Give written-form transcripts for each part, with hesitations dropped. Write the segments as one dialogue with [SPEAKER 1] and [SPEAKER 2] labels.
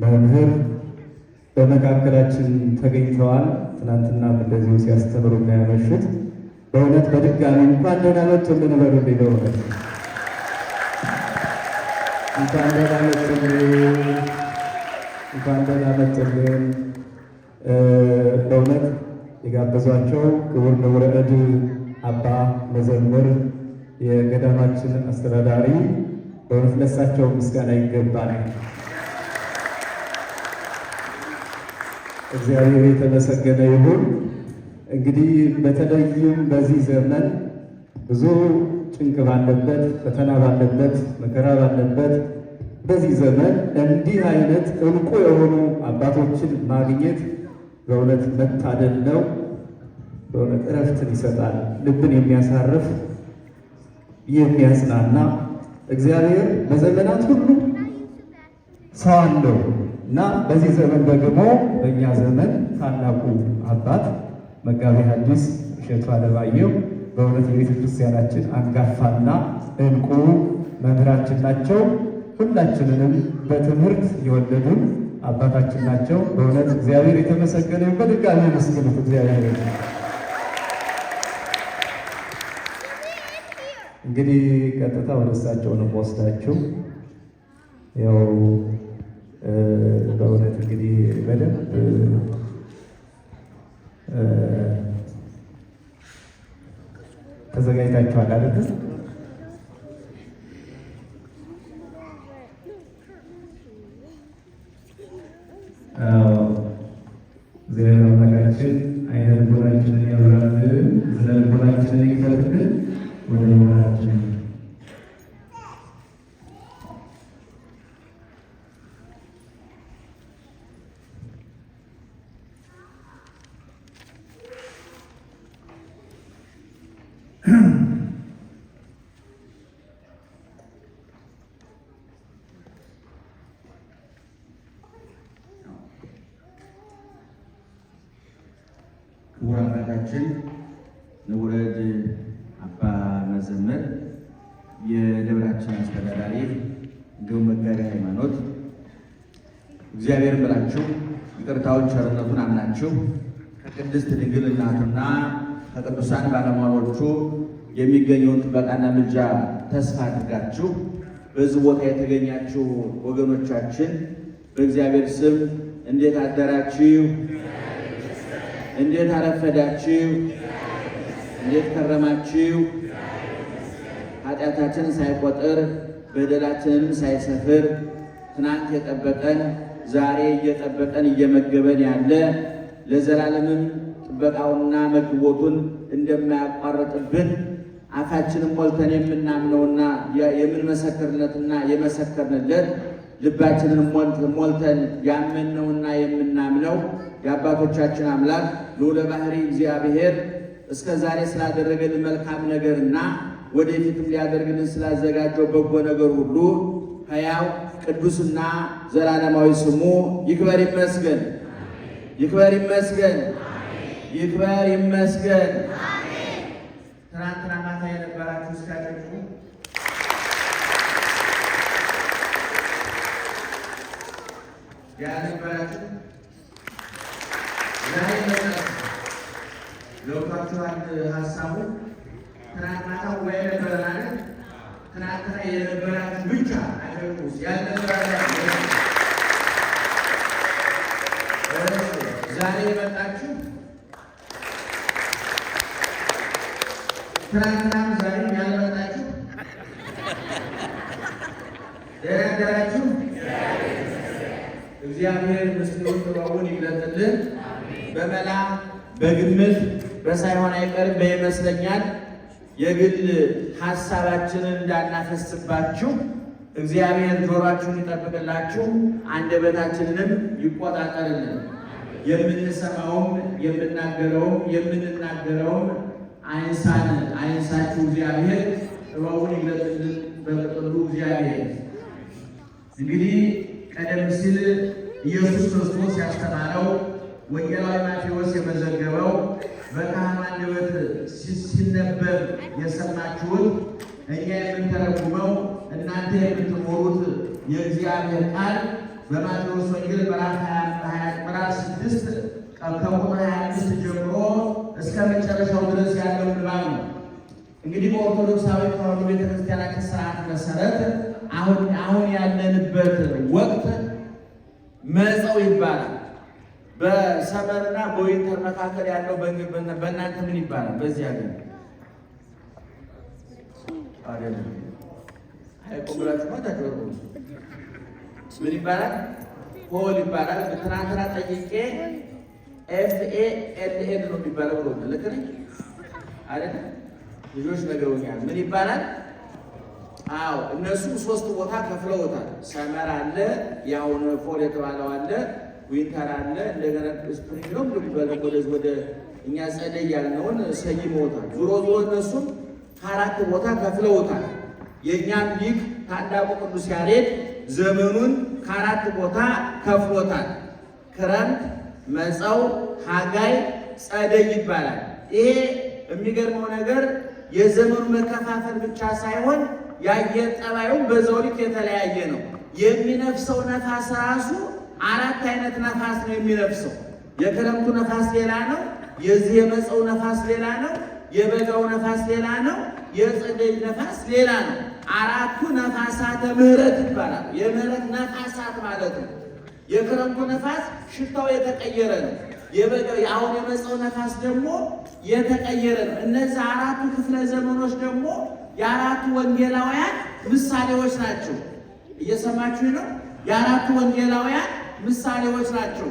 [SPEAKER 1] መምህር በመካከላችን ተገኝተዋል። ትናንትና እንደዚሁ ሲያስተምሩ ነው ያመሹት። በእውነት በድጋሚ እንኳን ደህና መጡልን በሉልኝ። በእውነት እንኳን ደህና መጡልን፣ እንኳን ደህና መጡልን። በእውነት የጋበዟቸው ክቡር ንቡረ እድ አባ መዘምር የገዳማችን አስተዳዳሪ፣ በእውነት ለሳቸው ምስጋና ይገባል። እግዚአብሔር የተመሰገነ ይሁን። እንግዲህ በተለይም በዚህ ዘመን ብዙ ጭንቅ ባለበት፣ ፈተና ባለበት፣ መከራ ባለበት በዚህ ዘመን እንዲህ አይነት ዕንቁ የሆኑ አባቶችን ማግኘት በእውነት መታደል ነው። በእውነት እረፍትን ይሰጣል፣ ልብን የሚያሳርፍ የሚያጽናና። እግዚአብሔር በዘመናት ሁሉ ሰው አለው እና በዚህ ዘመን ደግሞ በእኛ ዘመን ታላቁ አባት መጋቤ ሐዲስ እሸቱ አለማየሁ በእውነት የቤተ ክርስቲያናችን አንጋፋና ዕንቁ መምህራችን ናቸው። ሁላችንንም በትምህርት የወለዱን አባታችን ናቸው። በእውነት እግዚአብሔር የተመሰገነ ይሁን። በድጋሚ መስገኑት እግዚአብሔር። እንግዲህ ቀጥታ ወደ እሳቸው ነው የምወስዳችሁ። ያው በእውነት እንግዲህ በደንብ ተዘጋጅታችኋል አይደል? እግዚአብሔር አምላካችን አይነ ልቦናችንን ያብራልን፣ ስነ ልቦናችንን ይክፈትልን። ወደ ልቦናችን
[SPEAKER 2] ክቡር አባታችን ንቡረ እድ አባ መዘምር የደብራችን አስተዳዳሪ፣ እንዲሁም መጋቤ ሃይማኖት፣ እግዚአብሔር ብላችሁ ይቅርታውን ቸርነቱን አምናችሁ ከቅድስት ድንግል እናቱና ከቅዱሳን ባለሟሎቹ የሚገኘውን ጥበቃና ምልጃ ተስፋ አድርጋችሁ በዚህ ቦታ የተገኛችሁ ወገኖቻችን በእግዚአብሔር ስም እንዴት አደራችሁ? እንዴት አረፈዳችሁ? እንዴት ከረማችሁ? ኃጢአታችንን ሳይቆጥር በደላችንንም ሳይሰፍር ትናንት የጠበቀን ዛሬ እየጠበቀን እየመገበን ያለ ለዘላለምም ጥበቃውና መግቦቱን እንደማያቋርጥብን አፋችንን ሞልተን የምናምነውና የምንመሰክርለትና የመሰከርንለት ልባችንን ሞልተን ያመንነውና የምናምነው የአባቶቻችን አምላክ ልዑለ ባሕሪ እግዚአብሔር እስከ ዛሬ ስላደረገልን መልካም ነገርና ወደፊትም ሊያደርግልን ስላዘጋጀው በጎ ነገር ሁሉ ሕያው ቅዱስና ዘላለማዊ ስሙ ይክበር ይመስገን። ይክበር ይመስገን። ይክበር ይመስገን። ትናንትና ማታ የነበራችሁ እስካጨጩ ያነበራችሁ ዛሬ ገብቷችኋል ሀሳቡ። ትናንትና ወይ ነበረ ማለት ትናንትና የነበራችሁ ብቻ አጨጩ፣ ያልነበራችሁ ዛሬ የመጣችሁ ትናንትናም ዛሬም ያልመጣችሁ ደህና አደራችሁ። እግዚአብሔር ምስጢሩን ጥበቡን ይግለጥልን። በመላ በግምት በሳይሆን አይቀርም በይመስለኛል የግል ሀሳባችንን እንዳናፈስባችሁ እግዚአብሔር ጆሯችሁን ይጠብቅላችሁ፣ አንደበታችንንም ይቆጣጠርልን። የምንሰማውም የምናገረውም የምንናገረውም አይንሳችሁ እግዚአብሔር ጥበቡን ይግለጥልን በጥቅሉ እግዚአብሔር። እንግዲህ ቀደም ሲል ኢየሱስ ክርስቶስ ያስተማረው ወንጌላዊ ማቴዎስ የመዘገበው በካህኑ አንደበት ሲነበብ የሰማችሁት እኛ የምንተረጉመው እናንተ የምትኖሩት የእግዚአብሔር ቃል በማቴዎስ ወንጌል ምዕራፍ 6 ከቁጥር 25 ጀምሮ እስከ መጨረሻው ድረስ ያለው ንባብ ነው። እንግዲህ በኦርቶዶክሳዊ ተዋሕዶ ቤተክርስቲያናችን ስርዓት መሰረት አሁን ያለንበት ወቅት መጸው ይባላል። በሰመርና በዊንተር መካከል ያለው በእናንተ ምን ይባላል? በዚህ ሀገር አይደለም አይቆግራችሁ ታደርጉ ምን ይባላል? ሆል ይባላል። በትናንትና ጠይቄ FALL ነው የሚባለው ብሎ ልክ ነኝ አይደል? ልጆች ነገሩኛል። ምን ይባላል? አዎ እነሱ ሶስት ቦታ ከፍለውታል። ሰመር አለ፣ ያውን ፎል የተባለው አለ፣ ዊንተር አለ፣ እንደገና ስፕሪንግ ነው ወደ እኛ ጸደይ ያልነውን ሰይመውታል። ዞሮ እነሱም ከአራት ቦታ ከፍለውታል። የእኛም ሊቅ ታላቁ ቅዱስ ያሬድ ዘመኑን ከአራት ቦታ ከፍሎታል። ክረምት፣ መጸው፣ ሐጋይ፣ ጸደይ ይባላል። ይሄ የሚገርመው ነገር የዘመኑ መከፋፈል ብቻ ሳይሆን የአየር ጠባዩን በዛው ልክ የተለያየ ነው። የሚነፍሰው ነፋስ ራሱ አራት አይነት ነፋስ ነው የሚነፍሰው። የክረምቱ ነፋስ ሌላ ነው፣ የዚህ የመጸው ነፋስ ሌላ ነው፣ የበጋው ነፋስ ሌላ ነው፣ የጸደይ ነፋስ ሌላ ነው። አራቱ ነፋሳተ ምሕረት ይባላል። የምሕረት ነፋሳት ማለት ነው። የክረምቱ ነፋስ ሽታው የተቀየረ ነው። አሁን የመጸው ነፋስ ደግሞ የተቀየረ ነው። እነዚህ አራቱ ክፍለ ዘመኖች ደግሞ የአራቱ ወንጌላውያን ምሳሌዎች ናቸው። እየሰማችሁ ነው? የአራቱ ወንጌላውያን ምሳሌዎች ናቸው።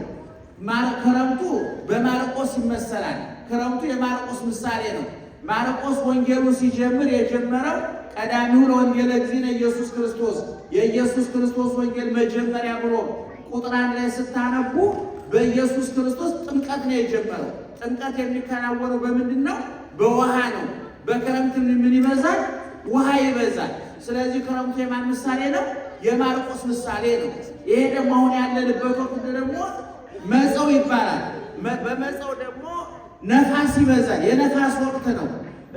[SPEAKER 2] ክረምቱ በማርቆስ ይመሰላል። ክረምቱ የማርቆስ ምሳሌ ነው። ማርቆስ ወንጌሉን ሲጀምር የጀመረው ቀዳሚው ለወንጌለ እግዚእነ ኢየሱስ ክርስቶስ የኢየሱስ ክርስቶስ ወንጌል መጀመሪያ ብሎ ቁጥር 1 ላይ ስታነቡ በኢየሱስ ክርስቶስ ጥምቀት ነው የጀመረው። ጥምቀት የሚከናወነው በምንድን ነው? በውሃ ነው። በክረምት ምን ይበዛል? ውሃ ይበዛል። ስለዚህ ክረምቱ የማን ምሳሌ ነው? የማርቆስ ምሳሌ ነው። ይሄ ደግሞ አሁን ያለንበት ወቅት ደግሞ መጸው ይባላል። በመጸው ደግሞ ነፋስ ይበዛል። የነፋስ ወቅት ነው።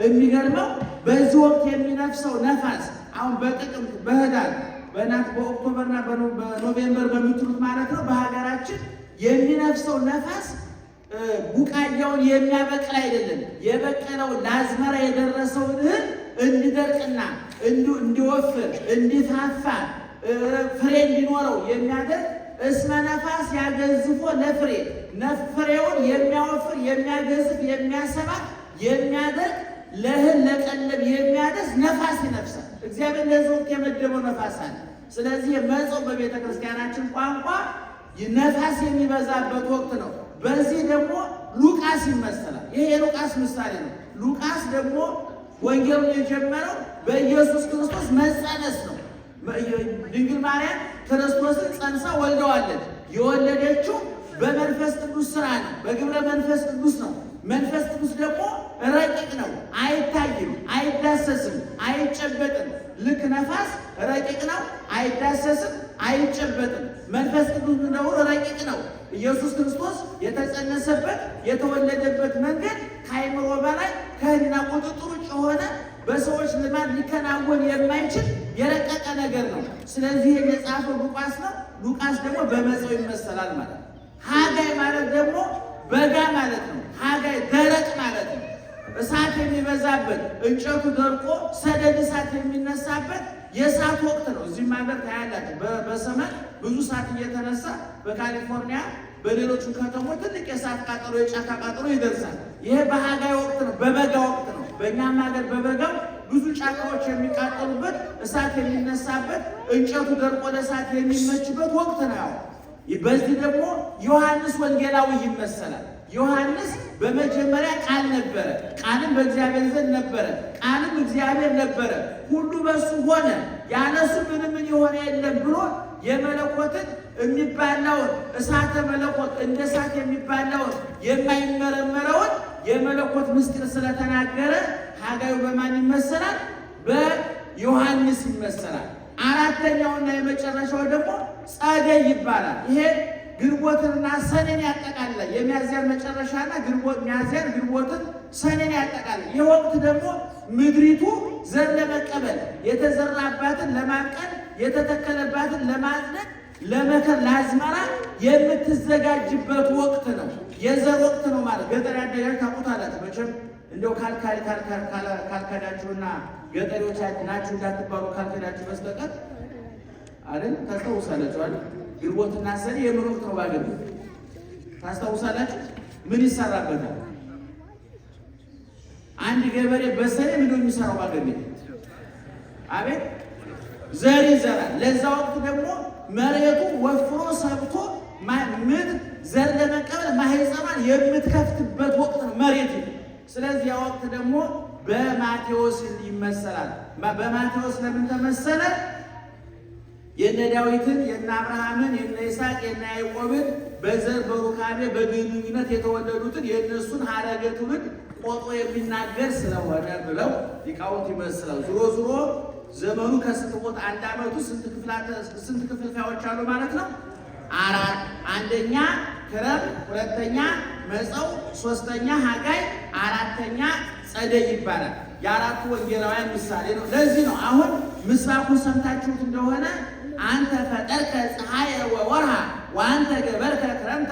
[SPEAKER 2] የሚገርመው በዚህ ወቅት የሚነፍሰው ነፋስ አሁን በጥቅምት በህዳር በኦክቶበርና በኖቬምበር በምትሉት ማለት ነው በሀገራችን የሚነፍሰው ነፋስ ቡቃያውን የሚያበቅል አይደለም። የበቀለው ለአዝመራ የደረሰውን እህል እንዲደርቅና እንዲወፍር እንዲፋፋ ፍሬ እንዲኖረው የሚያደርግ እስመ ነፋስ ያገዝፎ ለፍሬ ፍሬውን የሚያወፍር የሚያገዝፍ የሚያሰባ የሚያደርግ ለእህል ለቀለብ የሚያደርስ ነፋስ ይነፍሳል። እግዚአብሔር ለዚህ ወቅት የመደበው ነፋስ አለ። ስለዚህ መጸው በቤተ ክርስቲያናችን ቋንቋ ነፋስ የሚበዛበት ወቅት ነው። በዚህ ደግሞ ሉቃስ ይመሰላል። ይሄ የሉቃስ ምሳሌ ነው። ሉቃስ ደግሞ ወንጌሉን የጀመረው በኢየሱስ ክርስቶስ መጸነስ ነው። ድንግል ማርያም ክርስቶስን ጸንሳ ወልደዋለች። የወለደችው በመንፈስ ቅዱስ ስራ ነው፣ በግብረ መንፈስ ቅዱስ ነው። መንፈስ ቅዱስ ደግሞ ረቂቅ ነው፣ አይታይም፣ አይዳሰስም፣ አይጨበጥም። ልክ ነፋስ ረቂቅ ነው፣ አይዳሰስም፣ አይጨበጥም። መንፈስ ቅዱስ ደግሞ ረቂቅ ነው። ኢየሱስ ክርስቶስ የተጸነሰበት የተወለደበት መንገድ ከአይምሮ በላይ ከሕሊና ቁጥጥር ውጭ የሆነ በሰዎች ልማድ ሊከናወን የማይችል የረቀቀ ነገር ነው። ስለዚህ የጻፈው ሉቃስ ነው። ሉቃስ ደግሞ በመጸው ይመሰላል ማለት ነው። ሐጋይ ማለት ደግሞ በጋ ማለት ነው። ሐጋይ ደረቅ ማለት ነው። እሳት የሚበዛበት እንጨቱ ደርቆ ሰደድ እሳት የሚነሳበት የእሳት ወቅት ነው። እዚህም ሀገር ታያላችሁ። በሰመን ብዙ እሳት እየተነሳ በካሊፎርኒያ በሌሎቹ ከተሞች ትልቅ የእሳት ቃጠሎ የጫካ ቃጠሎ ይደርሳል። ይሄ በሐጋይ ወቅት ነው፣ በበጋ ወቅት ነው። በእኛም ሀገር በበጋው ብዙ ጫካዎች የሚቃጠሉበት እሳት የሚነሳበት እንጨቱ ደርቆ ለእሳት የሚመችበት ወቅት ነው። በዚህ ደግሞ ዮሐንስ ወንጌላዊ ይመሰላል። ዮሐንስ በመጀመሪያ ቃል ነበረ፣ ቃልም በእግዚአብሔር ዘንድ ነበረ፣ ቃልም እግዚአብሔር ነበረ፣ ሁሉ በሱ ሆነ፣ ያለሱ ምንም የሆነ የለም ብሎ የመለኮትን የሚባለውን እሳተ መለኮት እንደ እሳት የሚባለውን የማይመረመረውን የመለኮት ምስጢር ስለተናገረ ሐጋዩ በማን ይመሰላል? በዮሐንስ ይመሰላል። አራተኛውና የመጨረሻው ደግሞ ጸደይ ይባላል። ይሄ ግንቦትንና ሰኔን ያጠቃልላል። የሚያዝያን መጨረሻና ሚያዝያን ግንቦትን ሰኔን ያጠቃልላል። ይህ ወቅት ደግሞ ምድሪቱ ዘር ለመቀበል የተዘራባትን ለማብቀል የተተከለባትን ለማጽደቅ ለመከር ለአዝመራ የምትዘጋጅበት ወቅት ነው። የዘር ወቅት ነው ማለት ገጠር ያደጋችሁ ታውቁታላችሁ መቼም እንደው ካልካዳችሁና ገጠሪዎች ናችሁ እንዳትባሉ ካልካዳችሁ በስተቀር አይደል? ታስታውሳላችሁ አይደል? ግንቦትና ሰኔ የምን ወቅት ነው ባገኘ ታስታውሳላችሁ? ምን ይሰራበታል? አንድ ገበሬ በሰኔ ምንድነው የሚሰራው ባገኘ? አቤት ዘር ይዘራል። ለዛ ወቅት ደግሞ መሬቱ ወፍሮ ሰብቶ ምድር ዘር ለመቀበል ማህፀኗን የምትከፍትበት ወቅት ነው መሬት። ስለዚህ ያ ወቅት ደግሞ በማቴዎስ ይመሰላል። በማቴዎስ ለምን ተመሰለ? የነ ዳዊትን የነ አብርሃምን የነ ይስሐቅ የነ ያዕቆብን በዘር በሩካቤ በግንኙነት የተወለዱትን የእነሱን ሀረገ ትውልድ ቆጥሮ የሚናገር ስለሆነ ብለው ሊቃውንት ይመስላል። ዙሮ ዙሮ ዘመኑ ከስንት ቦታ አንድ ዓመቱ ስንት ክፍልፋዮች አሉ ማለት ነው? አራት። አንደኛ ክረምት፣ ሁለተኛ መጸው፣ ሶስተኛ ሐጋይ፣ አራተኛ ጸደይ ይባላል። የአራቱ ወንጌላውያን ምሳሌ ነው። ለዚህ ነው አሁን ምስባኩን ሰምታችሁት እንደሆነ አንተ ፈጠርከ ፀሐየ ወወርሃ ወአንተ ገበርከ ክረምተ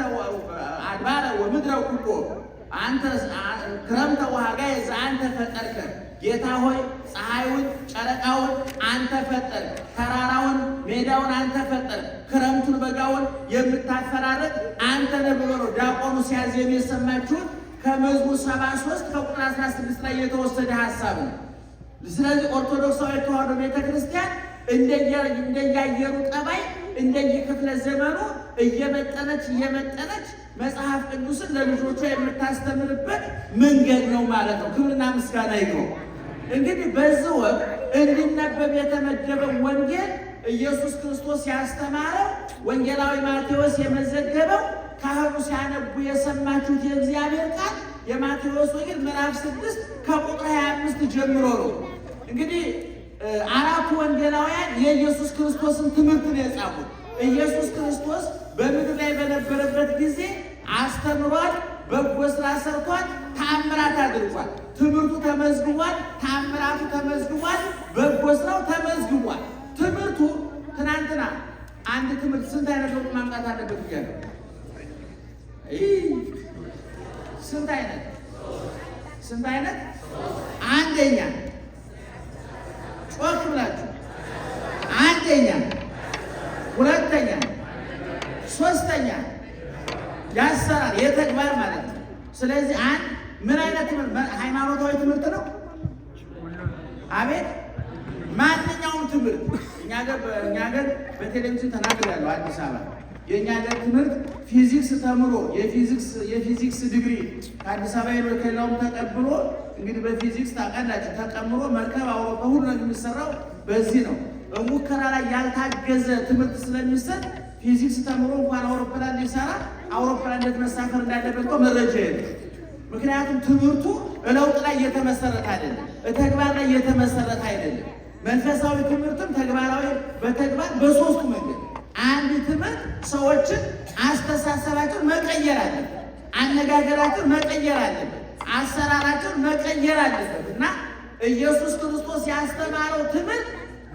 [SPEAKER 2] አድባረ ወምድረ ኩሎ አንተ ክረምተ ወሐጋይ ዘአንተ ፈጠርከ። ጌታ ሆይ ፀሐዩን ጨረቃውን አንተ ፈጠር፣ ተራራውን ሜዳውን አንተ ፈጠር፣ ክረምቱን በጋውን የምታፈራረቅ አንተ ነህ ብሎ ነው ዲያቆኑ ሲያዜም የሰማችሁት። ከመዝሙር 73 ከቁጥር 16 ላይ የተወሰደ ሐሳብ ነው። ስለዚህ ኦርቶዶክሳዊ ተዋሕዶ ቤተክርስቲያን እንደየአየሩ ጠባይ እንደየክፍለ ዘመኑ እየመጠነች መጽሐፍ ቅዱስን ለልጆቿ የምታስተምርበት መንገድ ነው ማለት ነው። ክብርና ምስጋና ይግባው። እንግዲህ በዚህ ወቅት እንዲነበብ የተመደበው ወንጌል ኢየሱስ ክርስቶስ ያስተማረው ወንጌላዊ ማቴዎስ የመዘገበው ካህኑ ሲያነቡ የሰማችሁት የእግዚአብሔር ቃል የማቴዎስ ወንጌል ምዕራፍ 6 ከቁጥር 25 ጀምሮ ነው። እንግዲህ አራቱ ወንጌላውያን የኢየሱስ ክርስቶስን ትምህርት ነው የጻፉት። ኢየሱስ ክርስቶስ በምድር ላይ በነበረበት ጊዜ አስተምሯል፣ በጎ ስራ ሰርቷል፣ ተአምራት አድርጓል። ትምህርቱ ተመዝግቧል፣ ተአምራቱ ተመዝግቧል፣ በጎ ስራው ተመዝግቧል። ትምህርቱ ትናንትና አንድ ትምህርት ስንት አይነት ለውጥ ማምጣት አለበት ብያለሁ። ስንት አይነት? አንደኛ ጮክ ብላችሁ አንደኛ፣ ሁለተኛ፣ ሶስተኛ ያሰራል የተግባር ማለት ነው። ስለዚህ አንድ ምን አይነት ትምህርት? ሃይማኖታዊ ትምህርት ነው። አቤት ማንኛውም ትምህርት እኛ ሀገር በቴሌቪዥን ተናግሬያለሁ። አዲስ አበባ የእኛ ሀገር ትምህርት ፊዚክስ ተምሮ የፊዚክስ ዲግሪ ከአዲስ አበባ ከሌላውም ተቀብሎ እንግዲህ በፊዚክስ ታውቃላችሁ ተቀምሮ መርከብ አውሮፓ ሁሉ ነው የሚሰራው። በዚህ ነው በሙከራ ላይ ያልታገዘ ትምህርት ስለሚሰጥ ፊዚክስ ተምሮ እንኳን አውሮፕላን ሊሰራ አውሮፕላን እንዴት መሳፈር እንዳለበት እኮ መረጃ የለም። ምክንያቱም ትምህርቱ ለውጥ ላይ የተመሰረተ አይደለም፣ ተግባር ላይ የተመሰረተ አይደለም። መንፈሳዊ ትምህርትም ተግባራዊ በተግባር በሶስቱ መንገድ አንድ ትምህርት ሰዎችን አስተሳሰባቸውን መቀየር አለበት፣ አነጋገራቸውን መቀየር አለበት፣ አሰራራቸውን መቀየር አለበት እና ኢየሱስ ክርስቶስ ያስተማረው ትምህርት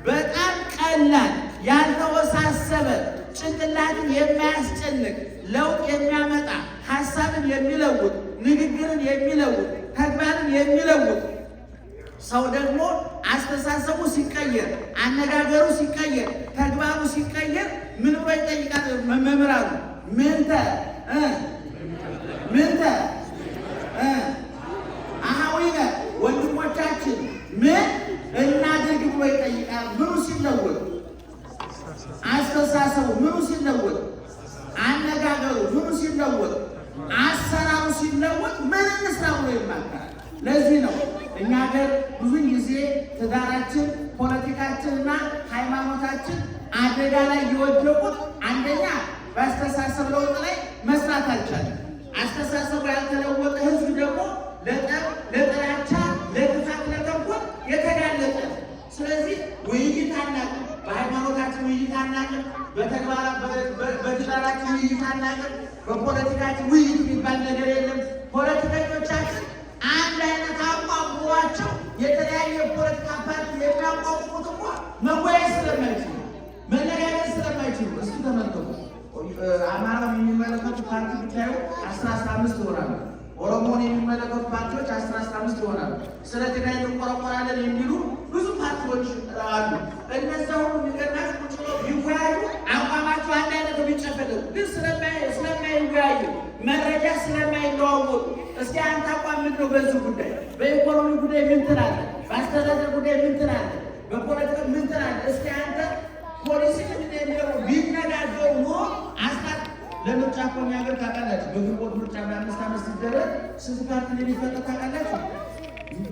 [SPEAKER 2] በጣም ቀላል ያልተወሳሰበ ጭንቅላትን የሚያስጨንቅ ለውጥ የሚያመጣ ሐሳብን የሚለውጥ ንግግርን የሚለውጥ ተግባርን የሚለውጥ ሰው ደግሞ አስተሳሰቡ ሲቀየር አነጋገሩ ሲቀየር ተግባሩ ሲቀየር ምን ብሎ ይጠይቃል? መምህራኑ ምንተ አሃዊነ ወንድሞቻችን ምን እናድርግ ብሎ ይጠይቃል። ምኑ ሲለወጥ? አስተሳሰቡ ምኑ ሲለወጥ? አነጋገሩ ምኑ ሲለወጥ? አሰራሩ ሲለወጥ ምን እንስራ ብሎ ይማከራል። ለዚህ ነው እኛ ሀገር ብዙ ጊዜ ትዳራችን፣ ፖለቲካችንና ሃይማኖታችን አደጋ ላይ የወደቁት አንደኛ በአስተሳሰብ ለውጥ ላይ መስራት አልቻለም። አስተሳሰቡ ያልተለወጠ ህዝብ ደግሞ ለጥላቻ፣ ለክፋት፣ ለተንኮል የተጋለጠ። ስለዚህ ውይይት አናውቅም፣ በሃይማኖታችን ውይይት አናውቅም፣ በትዳራችን ውይይት አናውቅም፣ በፖለቲካችን ውይይት የሚባል ነገር የለም። ፖለቲከኞቻችን አንድ አይነት አቋም ኑሯቸው የተለያየ ፖለቲካ ፓርቲ የሚያቋቁሙት እኮ መወያየት ስለማይችሉ መነጋገር ስለማይችሉ አይችሉም። እስኪ ተመልከቱ። አማራን የሚመለከቱ ፓርቲ ብታዩ 15 ይሆናሉ። ኦሮሞን የሚመለከቱ ፓርቲዎች 15 ይሆናሉ። ስለ ትግራይ እንቆረቆራለን የሚሉ ብዙ ፓርቲዎች አሉ። እነዛ ሁሉ የሚገርማችሁ ቁጭ ብለው ቢወያዩ አቋማቸው አንድ አይነት ቢጨፈለቁ ግን ስለማይወያዩ መረጃ ስለማይለዋወጡ እስኪ አንተ አቋም ምንድን ነው በዚህ ጉዳይ? በኢኮኖሚ ጉዳይ ምን ትላለህ? በአስተዳደር ጉዳይ ምን ትላለህ? በፖለቲካ ምን ትላለህ? እስኪ አንተ ፖሊሲ ምንድን ነው ቢነጋገሩ ኖሮ አስታት ለምርጫ እኮ እኛ ሀገር ታውቃላችሁ፣ በግንቦት ምርጫ በ5 ዓመት ሲደረግ ስንት ፓርቲ እንደሚፈጠር ታውቃላችሁ?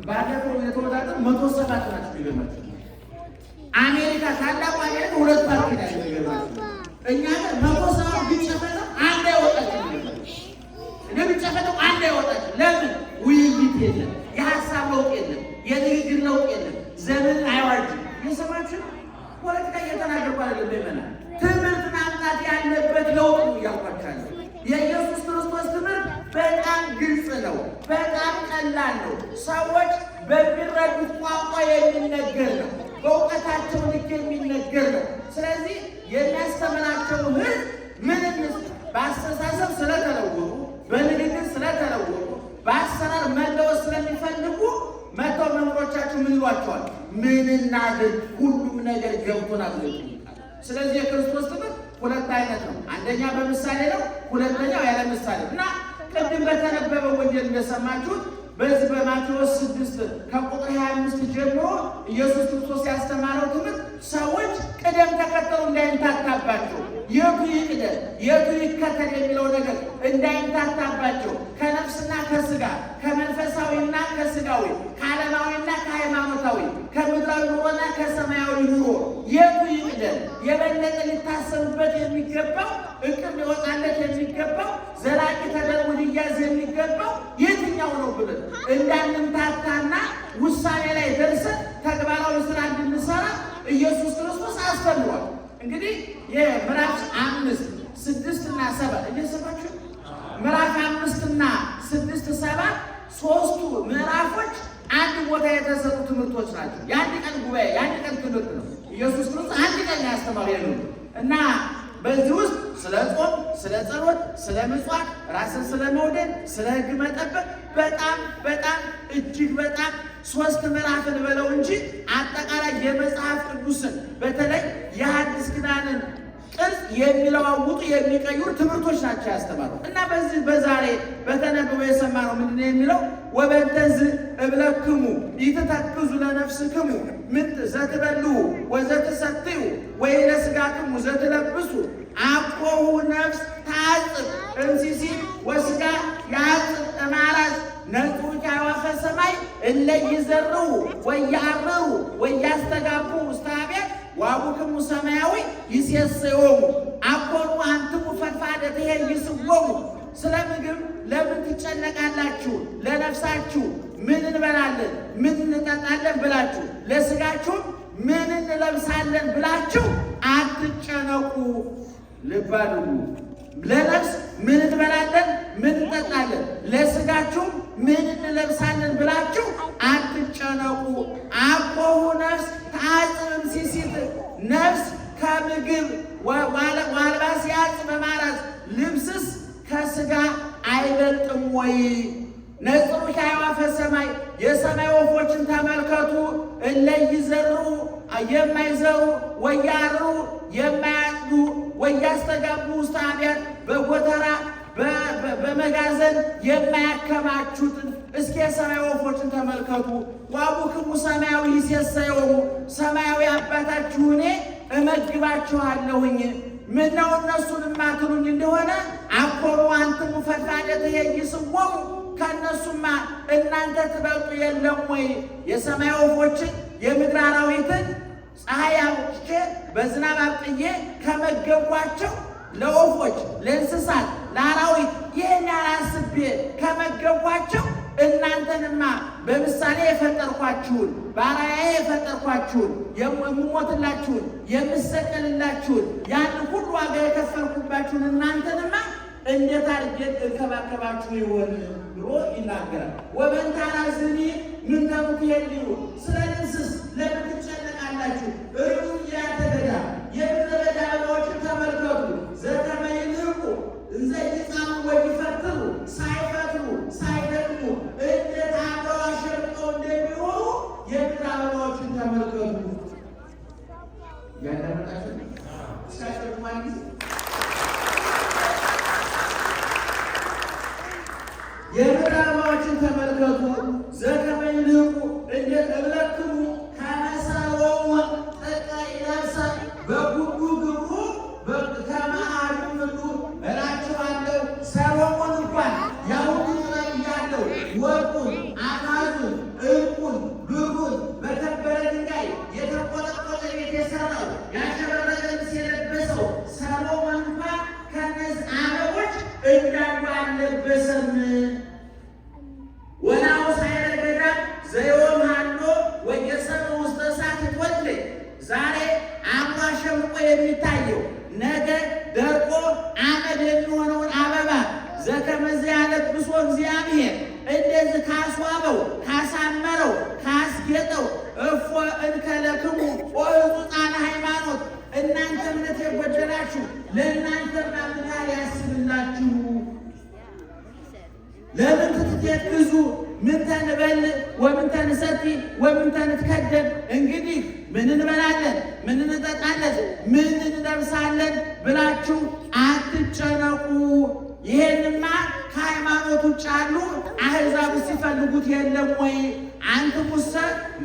[SPEAKER 2] ባለፈው የተወዳደሩ 107 ናቸው። የሚገርማችሁ አሜሪካ ታላቁ አሜሪካ 2 ፓርቲ ናቸው። የሚገርማችሁ እኛ ሀገር 107 ቢጨፈጠ አንድ አይወጣችም። ቢጨፈጠ አንድ አይወጣችም። ለምን? ውይይት የለም፣ የሀሳብ ለውጥ የለም፣ የንግግር ለውጥ የለም፣ ዘመን አይዋጅም። የሰማችሁ ፖለቲካ እየተናገርኩ አይደለም። ይመናል ትምህርት ማምጣት ያለበት ለውጥ ነው እያልኳቸዋለሁ። የኢየሱስ ክርስቶስ ትምህርት በጣም ግልጽ ነው፣ በጣም ቀላል ነው። ሰዎች በሚረዱት ቋንቋ የሚነገር ነው፣ በእውቀታቸው ልክ የሚነገር ነው። ስለዚህ የሚያስተምራቸው ሕዝብ ምንም በአስተሳሰብ ስለተለወጡ፣ በንግግር ስለተለወጡ፣ በአሰራር መለወጥ ስለሚፈልጉ መተው መምህሮቻችሁ ምን ይሏቸዋል? ምን እናድርግ? ሁሉም ነገር ገብቶናል። ስለዚህ የክርስቶስ ትምህርት 2 አይነት ነው። አንደኛ በምሳሌ ነው፣ ሁለተኛው ያለ ምሳሌ እና ቅድም በተነበበው ወንጌል እንደሰማችሁት በዚህ በማቴዎስ 6 ከቁጥር 25 ጀምሮ ኢየሱስ ክርስቶስ ያስተማረው ትምህርት ሰዎች ቅደም ተከተሉ እንዳይምታታባቸው፣ የቱ ይቅደም የቱ ይከተል የሚለው ነገር እንዳይምታታባቸው ከነፍስና ከስጋ ከመንፈሳዊና ከስጋዊ ከዓለማዊና ከሃይማኖታዊ ከምድራዊ ኑሮና ከሰማያዊ ኑሮ የቱ ይቅደም የበለጠ ሊታሰብበት የሚገባው እቅድ ሊወጣለት የሚገባው ዘላቂ ተደርጎ ሊያዝ የሚገባው የትኛው ነው ብለን እንዳንምታታና ውሳኔ ላይ ደርሰን ተግባራዊ ስራ እንድንሰራ ኢየሱስ ክርስቶስ አስተምሯል። እንግዲህ የምዕራፍ 5፣ 6 እና 7 እየሰማችሁ ምዕራፍ 5 እና 6፣ 7 ሶስቱ ምዕራፎች አንድ ቦታ የተሰጡ ትምህርቶች ናቸው። የአንድ ቀን ጉባኤ የአንድ ቀን ትምህርት ነው። ኢየሱስ ክርስቶስ አንድ ቀን ያስተማረው ነው እና በዚህ ውስጥ ስለ ጾም፣ ስለ ጸሎት፣ ስለ ምጽዋት፣ ራስን ስለ መውደድ፣ ስለ ሕግ መጠበቅ በጣም እጅግ በጣም 3 ምዕራፍን በለው እንጂ አጠቃላይ የመጽሐፍ ቅዱስን በተለይ የሐዲስ ኪዳንን ቅርጽ የሚለዋውጡ የሚቀይሩ ትምህርቶች ናቸው ያስተማረው እና በዚህ በዛሬ በተነበበው የሰማነው ምንድን ነው የሚለው? ወበንተዝ እብለክሙ ኢትተክዙ ለነፍስክሙ ምንት ዘትበልዑ ወዘትሰትዩ ወይለሥጋክሙ ዘትለብሱ አኮሁ ነፍስ ታጽብ እንሲሲት ወሥጋ ያጽብ እማራዝ ነጹ አዕዋፈ ሰማይ እለ ይዘርዑ ወያርሩ ወያስተጋቡ ውስተ አብያት ወአቡክሙ ሰማያዊ ይሴስዮሙ አኮኑ አንትሙ ፈድፋደ ትሄይስዎሙ። ስለ ምግብ ለምን ትጨነቃላችሁ? ለነፍሳችሁ ምን እንበላለን ምን እንጠጣለን ብላችሁ፣ ለሥጋችሁ ምን እንለብሳለን ብላችሁ አትጨነቁ። ልብ አድርጉ። ለነፍስ ምን እንበላለን ምን እንጠጣለን፣ ለሥጋችሁ ምን እንለብሳለን ብላችሁ አትጨነቁ። አኮሁ ነፍስ ታጽብ እምሲሲት ነፍስ ከምግብ ዋልባስ ያጽብ እማራዝ ልብስስ ከሥጋ አይበልጥም ወይ? ነጽሩ አዕዋፈ ሰማይ የሰማይ ወፎችን ተመልከቱ። እለ ይዘርዑ የማይዘሩ ወያርሩ የማያጭዱ ወያስተጋቡ ውስተ አብያት በጎተራ በመጋዘን የማያከማቹትን እስኪ የሰማይ ወፎችን ተመልከቱ። ወአቡክሙ ሰማያዊ ይሴስዮሙ ሰማያዊ አባታችሁ እኔ እመግባችኋለሁኝ። ምነው እነሱን ማትሉኝ እንደሆነ አኮኑ አንትሙ ፈድፋደ ትሄይስዎሙ ከእነሱማ እናንተ ትበልጡ የለም ወይ? የሰማይ ወፎችን የምድር አራዊትን ፀሐይ አውጥቼ በዝናብ አብቅዬ ከመገብኳቸው ለወፎች፣ ለእንስሳት፣ ለአራዊት ይህን ያላስቤ ከመገብኳቸው እናንተንማ በምሳሌ የፈጠርኳችሁን በአርአያዬ የፈጠርኳችሁን የምሞትላችሁን የምሰቀልላችሁን ያን ሁሉ ዋጋ የከፈልኩባችሁን እናንተንማ እንዴት አድርጌ እንከባከባችሁ ይሆን ብሎ ይናገራል። ወበእንተ አራዝኒ ምንተ ትሄልዩ ስለ እንስስ ለምን ትጨነቃላችሁ? እርሱ ያተገዳ የምድረ በዳ አበባዎችን እንዳንዱ አልለበሰም። ወናው ሳይረገዳ ዘዮም ሃሎ ወየሰብ ውስተ እሳት ይትወልድ። ዛሬ አምሮ አሸብርቆ የሚታየው ነገ ደርቆ አመድ የሚሆነውን አበባ ዘከመዘ ያለብሶ እግዚአብሔር እንደዚህ ካስዋበው ካሳመረው ካስጌጠው እፎ እንከለክሙ ወሕጹፃነ ሃይማኖት እናንተ እምነት የጎደላችሁ ለእናንተ ምን ያስብላችሁ? ለምን ትትከዙ ምን ተንበል ወምን ተንሰቲ ወምን ተንትከደን? እንግዲህ ምን እንበላለን ምን እንጠጣለን ምን እንለብሳለን ብላችሁ አትጨነቁ። ይሄንማ ከሃይማኖት ውጭ ያሉ አሕዛብ ሲፈልጉት የለም ወይ? አንትሙሰ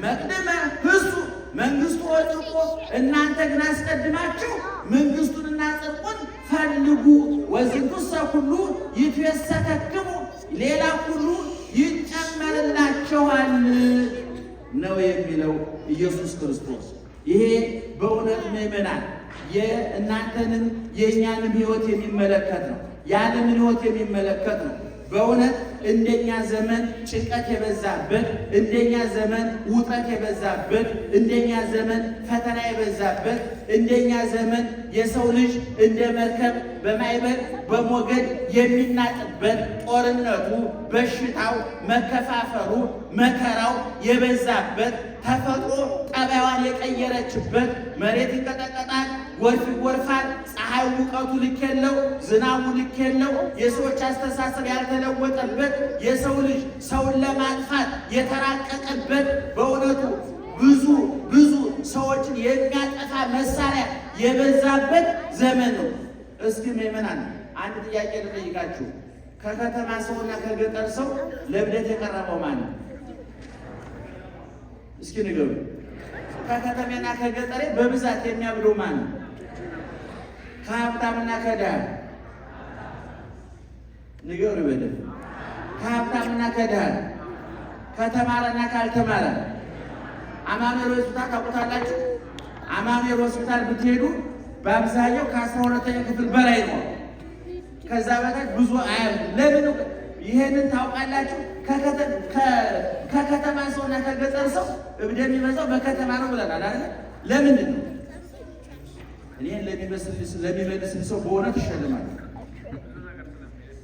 [SPEAKER 2] መቅደመ ህሱ መንግስቱ ወጽድቁ፣ እናንተ ግን አስቀድማችሁ መንግስቱንና ጽድቁን ፈልጉ። ወዝንቱሰ ሁሉ ይትየሰተክሙ፣ ሌላ ሁሉ ይጨመርላችኋል ነው የሚለው ኢየሱስ ክርስቶስ። ይሄ በእውነት ምእመናን የእናንተንም የእኛንም ሕይወት የሚመለከት ነው። የዓለምን ሕይወት የሚመለከት ነው። በእውነት እንደኛ ዘመን ጭንቀት የበዛበት፣ እንደኛ ዘመን ውጥረት የበዛበት፣ እንደኛ ዘመን ፈተና የበዛበት፣ እንደኛ ዘመን የሰው ልጅ እንደ መርከብ በማዕበል በሞገድ የሚናጥበት፣ ጦርነቱ፣ በሽታው፣ መከፋፈሩ፣ መከራው የበዛበት፣ ተፈጥሮ ጠባይዋን የቀየረችበት፣ መሬት ይንቀጠቀጣል፣ ጎርፍ ይጎርፋል፣ ፀሐይ ሙቀቱ ልክ የለው፣ ዝናቡ ልክ የለው፣ የሰዎች አስተሳሰብ ያልተለወጠበት፣ የሰው ልጅ ሰውን ለማጥፋት የተራቀቀበት፣ በእውነቱ ብዙ ሰዎችን የሚያጠፋ መሳሪያ የበዛበት ዘመን ነው። እስኪ ምእመናን አንድ ጥያቄ ልጠይቃችሁ። ከከተማ ሰውና ከገጠር ሰው ለእብደት የቀረበው ማን ነው? እስኪ ንገሩ። ከከተማና ከገጠሬ በብዛት የሚያብደው ማን ነው? ከሀብታምና ከድሃ ንገሩ በደንብ። ከሀብታምና ከድሃ፣ ከተማረና ካልተማረ። አማኑኤል ሆስፒታል ታውቁታላችሁ? አማኑኤል ሆስፒታል ብትሄዱ በአብዛኛው ከ12ኛ ክፍል በላይ ነው። ከዛ በታች ብዙ አያብዱ። ለምን? ይሄንን ታውቃላችሁ? ከከተማ ሰውና ከገጠር ሰው እብድ የሚበዛው በከተማ ነው ብለናል አይደል? ለምንድን ነው? እኔን ለሚመልስ ሰው በእውነት ይሸልማል።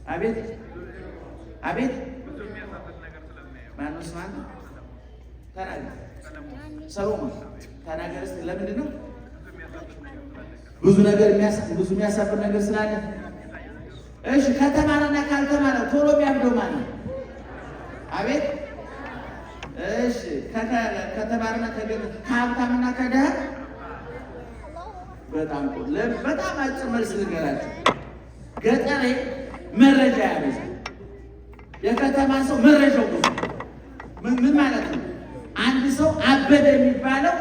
[SPEAKER 2] አቤት አቤት። ማነው ስማን? ተናገር ሰሎሞን ተናገር እስኪ። ለምንድን ነው? ብዙ የሚያሳፍር ነገር ስላለ። እሺ ከተማረና ካልተማረ ቶሎ የሚያብደው ማን ነው? አቤት። እሺ ከተማረና ከሀብታምና ከድሃ። በጣም አጭር መልስ ልንገራችሁ። ገጠሬ መረጃ ያበዛል፣ የከተማ ሰው መረጃው ብዙ። ምን ማለት ነው? አንድ ሰው አበደ የሚባለው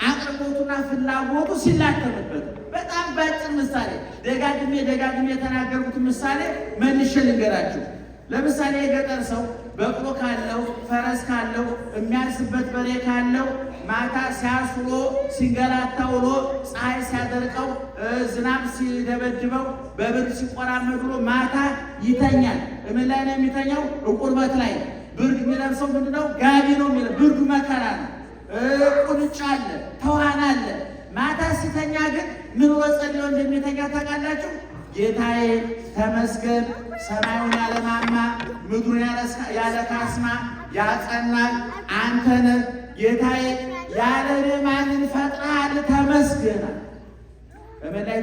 [SPEAKER 2] አቅርቦቱና ፍላጎቱ ሲላተምበት። በጣም በአጭር ምሳሌ ደጋግሜ የተናገርኩት ምሳሌ መልሼ ልንገራችሁ። ለምሳሌ የገጠር ሰው በቅሎ ካለው ፈረስ ካለው የሚያርስበት በሬ ካለው ማታ ሲያስሎ ሲንገላታ ውሎ ፀሐይ ሲያደርቀው ዝናብ ሲደበድበው በብርድ ሲቆራመድ ውሎ ማታ ይተኛል። ምን ላይ ነው የሚተኛው? ቁርበት ላይ። ብርድ የሚለብሰው ምንድነው? ጋቢ ነው የሚለው። ብርዱ መከራ ነው። ቁንጫ አለ፣ ተዋና አለ። ማታ ሲተኛ ግን ምን ብሎ ጸልዮ እንደሚተኛ ታውቃላችሁ? ጌታዬ ተመስገን፣ ሰማዩን ያለ ማማ ምድሩን ያለ ካስማ ያጸናል አንተ ነህ። ጌታዬ ያለ እኔ ማንን ፈጥረሃል? ተመስገን። እምን ላይ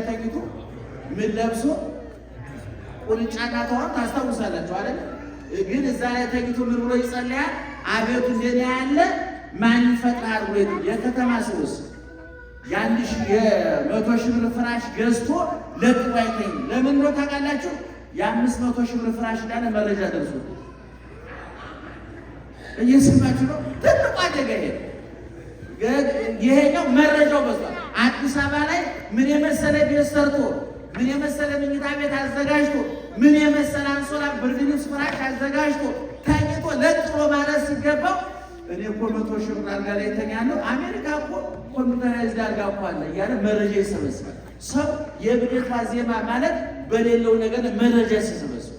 [SPEAKER 2] ተኝቶ ምን ለብሶ ቁንጫና ተዋን ታስታውሳላችሁ አይደል? ግን እዛ ላይ ተኝቶ ምን ብሎ ይጸልያል? አቤቱ እንደኔ ያለ ማን ፈጥረሃል ብሎ። የከተማ ሰውስ የ100,000 ብር ፍራሽ ገዝቶ ለጥሎ አይተኝም። ለምን ነው ታውቃላችሁ? የ500,000 ብር ፍራሽ እንዳለ መረጃ ደርሶ እየሰማችሁ ነው። ትልቁ አደጋ ይሄኛው መረጃው በዝቷል። አዲስ አበባ ላይ ምን የመሰለ ቤት ሰርቶ፣ ምን የመሰለ መኝታ ቤት አዘጋጅቶ፣ ምን የመሰለ አንሶላ ብርድ ልብስ ፍራሽ አዘጋጅቶ ተኝቶ ለጥሎ ማለት ሲገባው እኔ እኮ 100,000 ብር አልጋ ላይ ተኛለሁ፣ አሜሪካ እኮ ኮምፒውተራይዝድ አልጋ እኮ አለ እያለ መረጃ ይሰበስባል። ሰው የብደት ዋዜማ ማለት በሌለው ነገር መረጃ ሲሰበስብ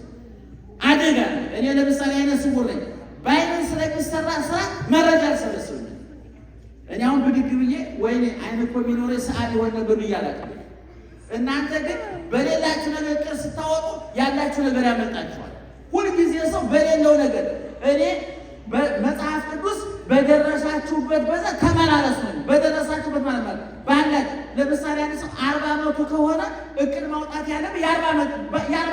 [SPEAKER 2] አደጋ ነው። እኔ ለምሳሌ አይነ ስውር ነኝ። በአይነት ስለሚሰራ ስራ መረጃ አልሰበስብም። እኔ አሁን ብድግ ብዬ ወይኔ አይነ እኮ ቢኖረኝ ሰዓት የሆነ ነበር እያላችሁ፣ እናንተ ግን በሌላችሁ ነገር ቅር ስታወጡ ያላችሁ ነገር ያመልጣችኋል። ሁልጊዜ ሰው በሌለው ነገር እኔ መጽሐፍ ቅዱስ በደረሳችሁበት በዛ ተመላለሱ ነው። በደረሳችሁበት ማለት ማለት ባላችሁ ለምሳሌ አንድ ሰው 40 ዓመቱ ከሆነ እቅድ ማውጣት ያለበት የ40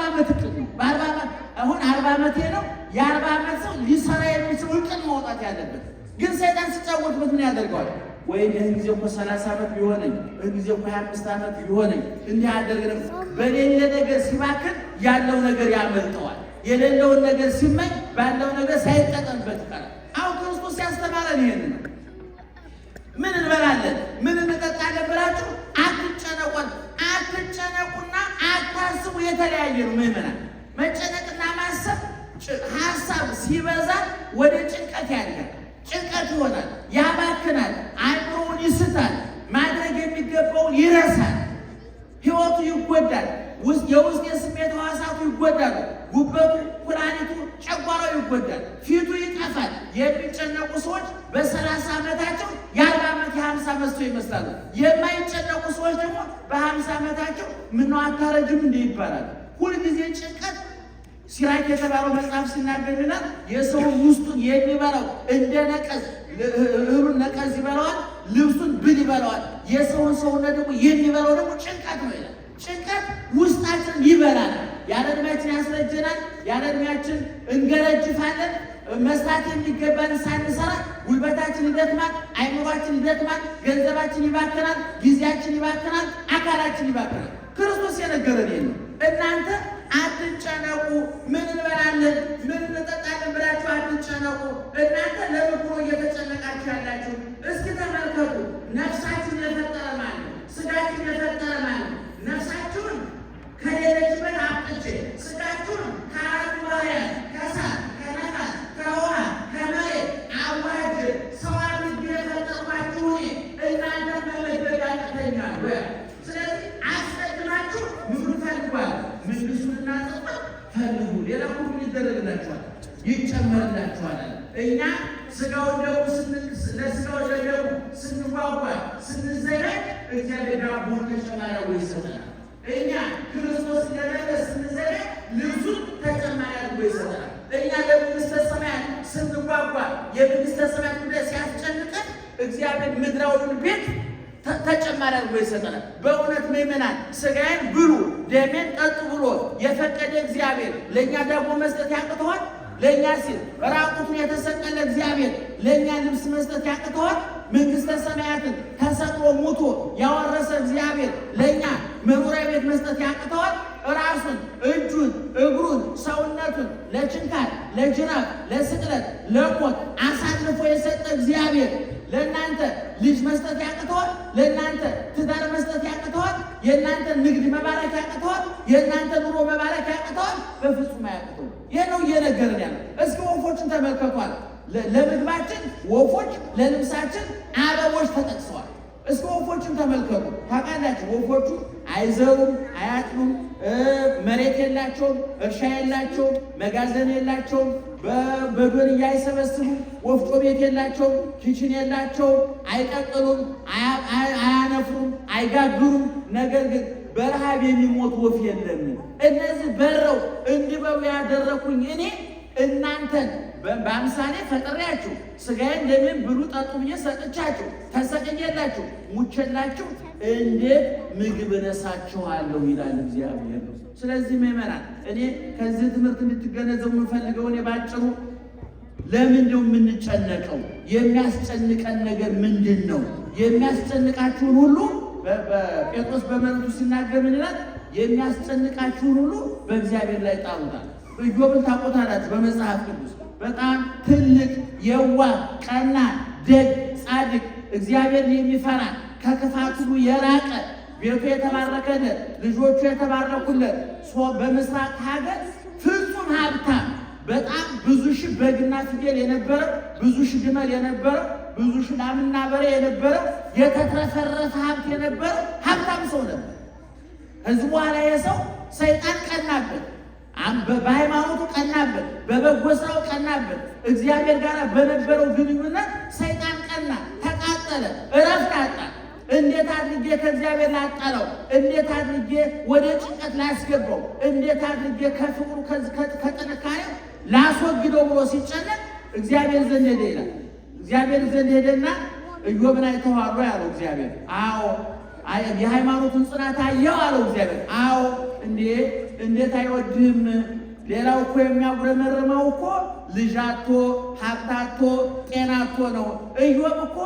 [SPEAKER 2] ዓመት እቅድ ነው። በ40 ዓመት አሁን 40 ዓመቴ ነው። የ40 ዓመት ሰው ሊሰራ የሚችል እቅድ ማውጣት ያለበት። ግን ሰይጣን ሲጫወትበት ምን ያደርገዋል? ወይ ይህን ጊዜ እኮ 30 ዓመት ቢሆነኝ፣ ይህን ጊዜ እኮ 25 ዓመት ቢሆነኝ እንዲህ ያደርግ። በሌለ ነገር ሲባክን ያለው ነገር ያመልጠዋል። የሌለውን ነገር ሲመኝ ባለው ነገር ሳይጠቀምበት ይቀራል። አሁን ክርስቶስ ያስተማረን ይሄን ነው። ምን እንበላለን ምን እንጠጣለን ብላችሁ አትጨነቁና አታስቡ። የተለያየ ነው ምዕመናን። መጨነቅና ማሰብ ሀሳብ ሲበዛ ወደ ጭንቀት ያድጋል። ጭንቀት ይሆናል፣ ያባክናል፣ አእምሮውን ይስታል፣ ማድረግ የሚገባውን ይረሳል፣ ህይወቱ ይጎዳል፣ የውስጥ የስሜት ሕዋሳቱ ይጎዳሉ፣ ጉበቱ፣ ኩላሊቱ፣ ጨጓራው ይጎዳል፣ ፊቱ ይጠፋል። የሚጨነቁ ሰዎች በ30 ዓመታቸው የ40 ዓመት የ50 ዓመት ሰው ይመስላሉ። የማይጨነቁ ሰዎች ደግሞ በ50 ዓመታቸው ምነው አታረጅም እንዲህ ይባላል። ሁልጊዜ ጭንቀት ሲራክ የተባለው መጽሐፍ ሲናገርናል የሰውን ውስጡን የሚበላው እንደ ነቀዝ እህሉን ነቀዝ ይበላዋል፣ ልብሱን ብል ይበላዋል። የሰውን ሰውነት ደግሞ የሚበላው ደግሞ ጭንቀት ነው ይላል። ጭንቀት ውስጣችንን ይበላል። ያለ ዕድሜያችን ያስረጀናል። ያለ ዕድሜያችን እንገረጅፋለን። መስራት የሚገባን ሳንሰራ ጉልበታችን ይደክማል፣ አይምሯችን ይደክማል፣ ገንዘባችን ይባክናል፣ ጊዜያችን ይባክናል፣ አካላችን ይባክናል። ክርስቶስ የነገረን ይሄ ነው። እናንተ አትጨነቁ፣ ምን እንበላለን ምን እንጠጣለን ብላችሁ አትጨነቁ። እናንተ ለምግቡ እየተጨነቃችሁ ያላችሁ እስኪ ተመልከቱ። ነፍሳችን የፈጠረ ማን ነው? ስጋችን የፈጠረ ማን ነው? ነፍሳችሁን ከሌለችበት አምጥቼ ስጋችሁን ከአራቱ ባህርያት ከእሳት፣ ከነፋስ፣ ከውሃ፣ ከመሬት አዋጅ ሰው አድርጌ የፈጠርኳችሁ እናንተ መመገብ ያቅተኛል። ስለዚህ አስቀድማችሁ ምግብ ፈልጓል። መንግሥቱንና ጽድቁን ፈልጉ፣ ሌላ ሁሉ ይደረግላችኋል፣ ይጨመርላችኋል። እኛ ስጋውን ደግሞ ለስጋው ደግሞ ስንጓጓ ስንዘጋጅ እግዚአብሔር ዳቦን ተጨማሪ አድርጎ ይሰጠናል። እኛ ክርስቶስ ለመለስ ስንዘጋጅ ልብሱን ተጨማሪ አድርጎ ይሰጠናል። እኛ ለመንግሥተ ሰማያት ስንጓጓ የመንግሥተ ሰማያት ጉዳይ ሲያስጨንቀን እግዚአብሔር ምድራዊውን ቤት ተጨማሪ አድርጎ ይሰጠናል። በእውነት ምእመናን ስጋዬን ብሉ ደሜን ጠጡ ብሎ የፈቀደ እግዚአብሔር ለእኛ ዳቦ መስጠት ያቅተዋል? ለእኛ ሲል ራቁቱን የተሰቀለ እግዚአብሔር ለእኛ ልብስ መስጠት ያቅተዋል? መንግሥተ ሰማያትን ተሰቅሎ ሙቶ ያወረሰ እግዚአብሔር ለእኛ መኖሪያ ቤት መስጠት ያቅተዋል? ራሱን፣ እጁን፣ እግሩን፣ ሰውነቱን ለችንካር፣ ለጅራፍ፣ ለስቅለት፣ ለሞት አሳልፎ የሰጠ እግዚአብሔር ለእናንተ ልጅ መስጠት ያቅተዋል? ለእናንተ ትዳር መስጠት ያቅተዋል? የእናንተ ንግድ መባረክ ያቅተዋል? የእናንተ ኑሮ መባረክ ያቅተዋል? በፍጹም አያቅተውም። ይህ ነው እየነገርን ያለ። እስኪ ወፎችን ተመልከቷል። ለምግባችን ወፎች፣ ለልብሳችን አበቦች ተጠቅሰዋል። እስኪ ወፎችን ተመልከቱ። ታውቃላችሁ ወፎቹ አይዘሩም፣ አያጥኑም፣ መሬት የላቸውም፣ እርሻ የላቸውም፣ መጋዘን የላቸውም፣ በዶንያ አይሰበስቡም፣ ወፍጮ ቤት የላቸውም፣ ኪችን የላቸውም፣ አይቀቅሉም፣ አያነፍሩም፣ አይጋግሩም። ነገር ግን በረሃብ የሚሞት ወፍ የለም። እነዚህ በረው እንዲበሉ ያደረኩኝ እኔ እናንተን በአምሳሌ ፈጥሬያችሁ ስጋዬን ደሜን ብሉ ጠጡ ብዬ ሰጥቻችሁ ተሰቅዬላችሁ ሙቼላችሁ እንዴት ምግብ እነሳችኋለሁ ይላል እግዚአብሔር። ስለዚህ ምእመናን እኔ ከዚህ ትምህርት እንድትገነዘቡ የምፈልገው እኔ ባጭሩ ለምንድነው የምንጨነቀው? የሚያስጨንቀን ነገር ምንድን ነው? የሚያስጨንቃችሁን ሁሉ ጴጥሮስ በመልእክቱ ሲናገር ምን ይላል? የሚያስጨንቃችሁን ሁሉ በእግዚአብሔር ላይ ጣሉታል። ኢዮብን ታውቁታላችሁ በመጽሐፍ ቅዱስ በጣም ትልቅ የዋህ ቀና ደግ ጻድቅ እግዚአብሔርን የሚፈራ ከክፋት ሁሉ የራቀ ቤቱ የተባረከለት ልጆቹ የተባረኩለት በምስራቅ ሀገር ፍጹም ሀብታም በጣም ብዙ ሺህ በግና ፍየል የነበረ ብዙ ሺህ ግመል የነበረ ብዙ ሺህ ላምና በሬ የነበረ የተትረፈረፈ ሀብት የነበረ ሀብታም ሰው ነበር። ከዚህ በኋላ የሰው ሰይጣን ቀናበት፣ በሃይማኖቱ ቀናበት፣ በበጎ ስራው ቀናበት። እግዚአብሔር ጋር በነበረው ግንኙነት ሰይጣን ቀና፣ ተቃጠለ፣ እረፍት አጣ። እንዴት አድርጌ ከእግዚአብሔር ላጣለው? እንዴት አድርጌ ወደ ጭንቀት ላስገባው? እንዴት አድርጌ ከፍቅሩ ከጥንካሬው ላስወግደው ብሎ ሲጨነቅ እግዚአብሔር ዘንድ ሄደ ይላል። እግዚአብሔር ዘንድ ሄደና ኢዮብን አይተኸዋል ያለው እግዚአብሔር። አዎ። የሃይማኖቱን ጽናት አየው አለው እግዚአብሔር። አዎ። እንዴት አይወድህም? ሌላው እኮ የሚያጉረመርመው እኮ ልጅ አጥቶ ሀብት አጥቶ ጤና አጥቶ ነው። ኢዮብ እኮ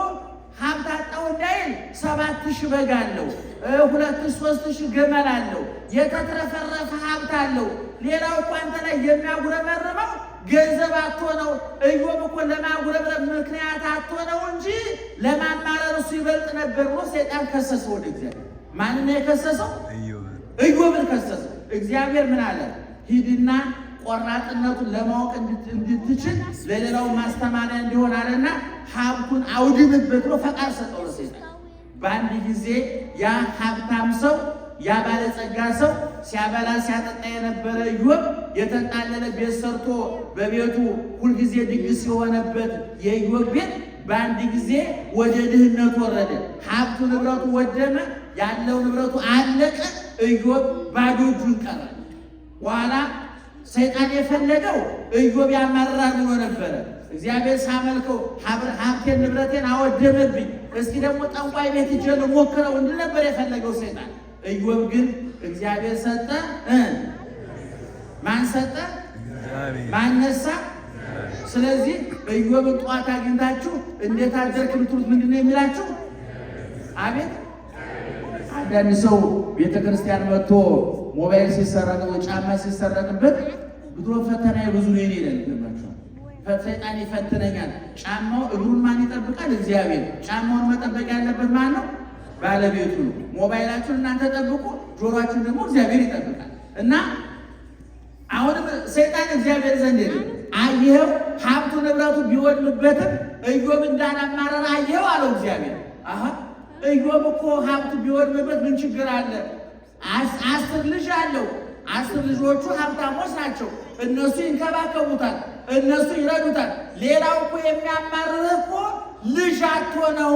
[SPEAKER 2] ሀብት አጣው እንዳይል 7,000 በግ አለው፣ 2,000-3,000 ገመል አለው፣ የተትረፈረፈ ሀብት አለው። ሌላው እኮ አንተ ላይ የሚያጉረመርመው ገንዘብ አጥቶ ነው። ኢዮብ እኮ ለማጉረምረም ምክንያት አጥቶ ነው እንጂ ለማማረር እሱ ይበልጥ ነበር ብሎ ሰይጣን ከሰሰው ወደ እግዚአብሔር። ማንን ነው የከሰሰው? ኢዮብን ከሰሰው። እግዚአብሔር ምን አለ? ሂድና ቆራጥነቱን ለማወቅ እንድትችል ለሌላው ማስተማሪያ እንዲሆን አለና ሀብቱን አውድምበት ብሎ ፈቃድ ሰጠው ለሰይጣን። በአንድ ጊዜ ያ ሀብታም ሰው ያ ባለጸጋ ሰው ሲያበላ ሲያጠጣ የነበረ ኢዮብ የተጣለለ ቤት ሰርቶ በቤቱ ሁልጊዜ ድግስ የሆነበት የኢዮብ ቤት በአንድ ጊዜ ወደ ድህነት ወረደ። ሀብቱ ንብረቱ ወደመ፣ ያለው ንብረቱ አለቀ። ኢዮብ ባዶ እጁን ቀረ። በኋላ ሰይጣን የፈለገው ኢዮብ ያማርራል ብሎ ነበረ። እግዚአብሔር ሳመልከው ሀብቴን ንብረቴን አወደመብኝ፣ እስኪ ደግሞ ጠንቋይ ቤት ሂጄ ልሞክረው እንድል ነበር የፈለገው ሰይጣን። ኢዮብ ግን እግዚአብሔር ሰጠ። ማን ሰጠ? ማን ነሳ? ስለዚህ ኢዮብን ጠዋት አግኝታችሁ እንዴት አደርክ ብትሉት ምንድን ነው የሚላችሁ? አቤት። አንዳንድ ሰው ቤተክርስቲያን መጥቶ ሞባይል ሲሰረቅ ወይ ጫማ ሲሰረቅበት ብድሮ ፈተና ብዙ ነው ይላል። ሰይጣን ይፈትነኛል። ጫማው እግሩን ማን ይጠብቃል? እግዚአብሔር። ጫማውን መጠበቅ ያለበት ማን ነው? ባለቤቱ ነው። ሞባይላችሁን እናንተ ጠብቁ፣ ጆሮአችሁን ደግሞ እግዚአብሔር ይጠብቃል። እና አሁንም ሰይጣን እግዚአብሔር ዘንድ ሄደ። አየኸው ሀብቱ ንብረቱ ቢወድምበትም ኢዮብ እንዳላማረረ አየኸው አለው እግዚአብሔር። ኢዮብ እኮ ሀብቱ ቢወድምበት ምን ችግር አለ? 10 ልጅ አለው። 10 ልጆቹ ሀብታሞች ናቸው። እነሱ ይንከባከቡታል፣ እነሱ ይረዱታል። ሌላው እኮ የሚያማርር እኮ ልጅ አጥቶ ነው።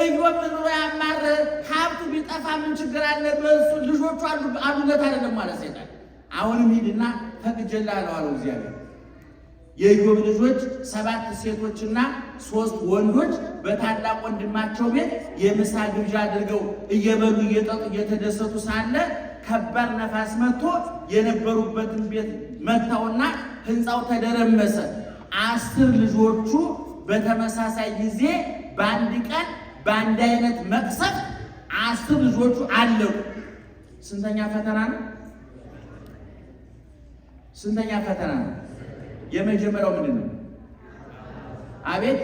[SPEAKER 2] ኢዮብ ምን ብሎ ያማርር? ሀብቱ ቢጠፋ ምን ችግር አለ? በእሱ ልጆቹ አሉለት አይደለም ማለት ሰይጣን። አሁንም ሂድና ፈቅጄልሃለሁ አለው እግዚአብሔር። የኢዮብ ልጆች 7 ሴቶችና 3 ወንዶች በታላቅ ወንድማቸው ቤት የምሳ ግብዣ አድርገው እየበሉ እየጠጡ እየተደሰቱ ሳለ ከባድ ነፋስ መጥቶ የነበሩበትን ቤት መታውና ሕንፃው ተደረመሰ። 10 ልጆቹ በተመሳሳይ ጊዜ በአንድ ቀን በአንድ አይነት መቅሰፍት 10 ልጆቹ አለቁ። ስንተኛ ፈተና ነው? ስንተኛ ፈተና ነው? የመጀመሪያው ምንድን ነው? አቤት።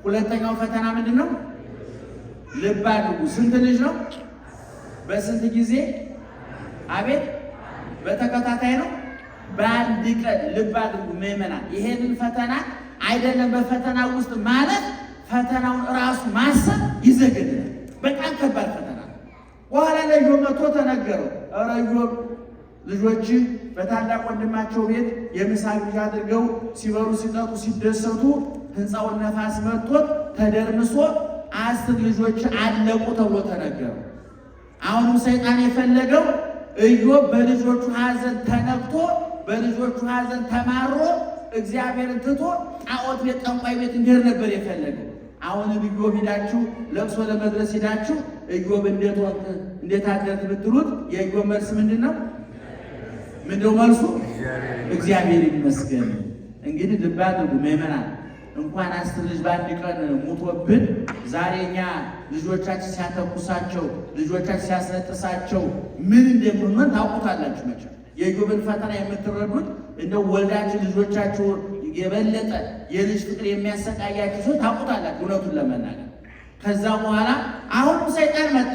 [SPEAKER 2] ሁለተኛው ፈተና ምንድን ነው? ልብ አድርጉ። ስንት ልጅ ነው? በስንት ጊዜ? አቤት። በተከታታይ ነው? በአንድ ቀን። ልብ አድርጉ ምዕመናን። ይሄንን ፈተና አይደለም በፈተና ውስጥ ማለት ፈተናውን ራሱ ማሰብ ይዘገድናል። በጣም ከባድ ፈተና። በኋላ ላይ ኢዮብ መጥቶ ተነገረው። ኧረ ኢዮብ ልጆች በታላቅ ወንድማቸው ቤት የምሳ ግብዣ አድርገው ሲበሉ ሲጠጡ ሲደሰቱ ሕንፃውን ነፋስ መጥቶት ተደርምሶ 10 ልጆች አለቁ ተብሎ ተነገረው። አሁንም ሰይጣን የፈለገው ኢዮብ በልጆቹ ሐዘን ተነክቶ በልጆቹ ሐዘን ተማሮ እግዚአብሔርን ትቶ ጣዖት ቤት ጠንቋይ ቤት እንዲሄድ ነበር የፈለገው። አሁንም ኢዮብ ሂዳችሁ ለቅሶ ለመድረስ ሂዳችሁ ኢዮብ እንዴት አደርክ ብትሉት የኢዮብ መልስ ምንድን ነው? ምንድነው መልሱ? እግዚአብሔር ይመስገን። እንግዲህ ልብ አድርጉ ምዕመናን፣ እንኳን 10 ልጅ በአንድ ቀን ሙቶብን ዛሬ እኛ ልጆቻችን ሲያተኩሳቸው ልጆቻችን ሲያስነጥሳቸው ምን እንደምንሆን ታውቁታላችሁ። መቼም የኢዮብን ፈተና የምትረዱት እንደው ወልዳችሁ ልጆቻችሁ የበለጠ የልጅ ፍቅር የሚያሰቃያችሁ ሰው ታውቁታላችሁ እውነቱን ለመናገር። ከዛ በኋላ አሁንም ሰይጣን መጣ።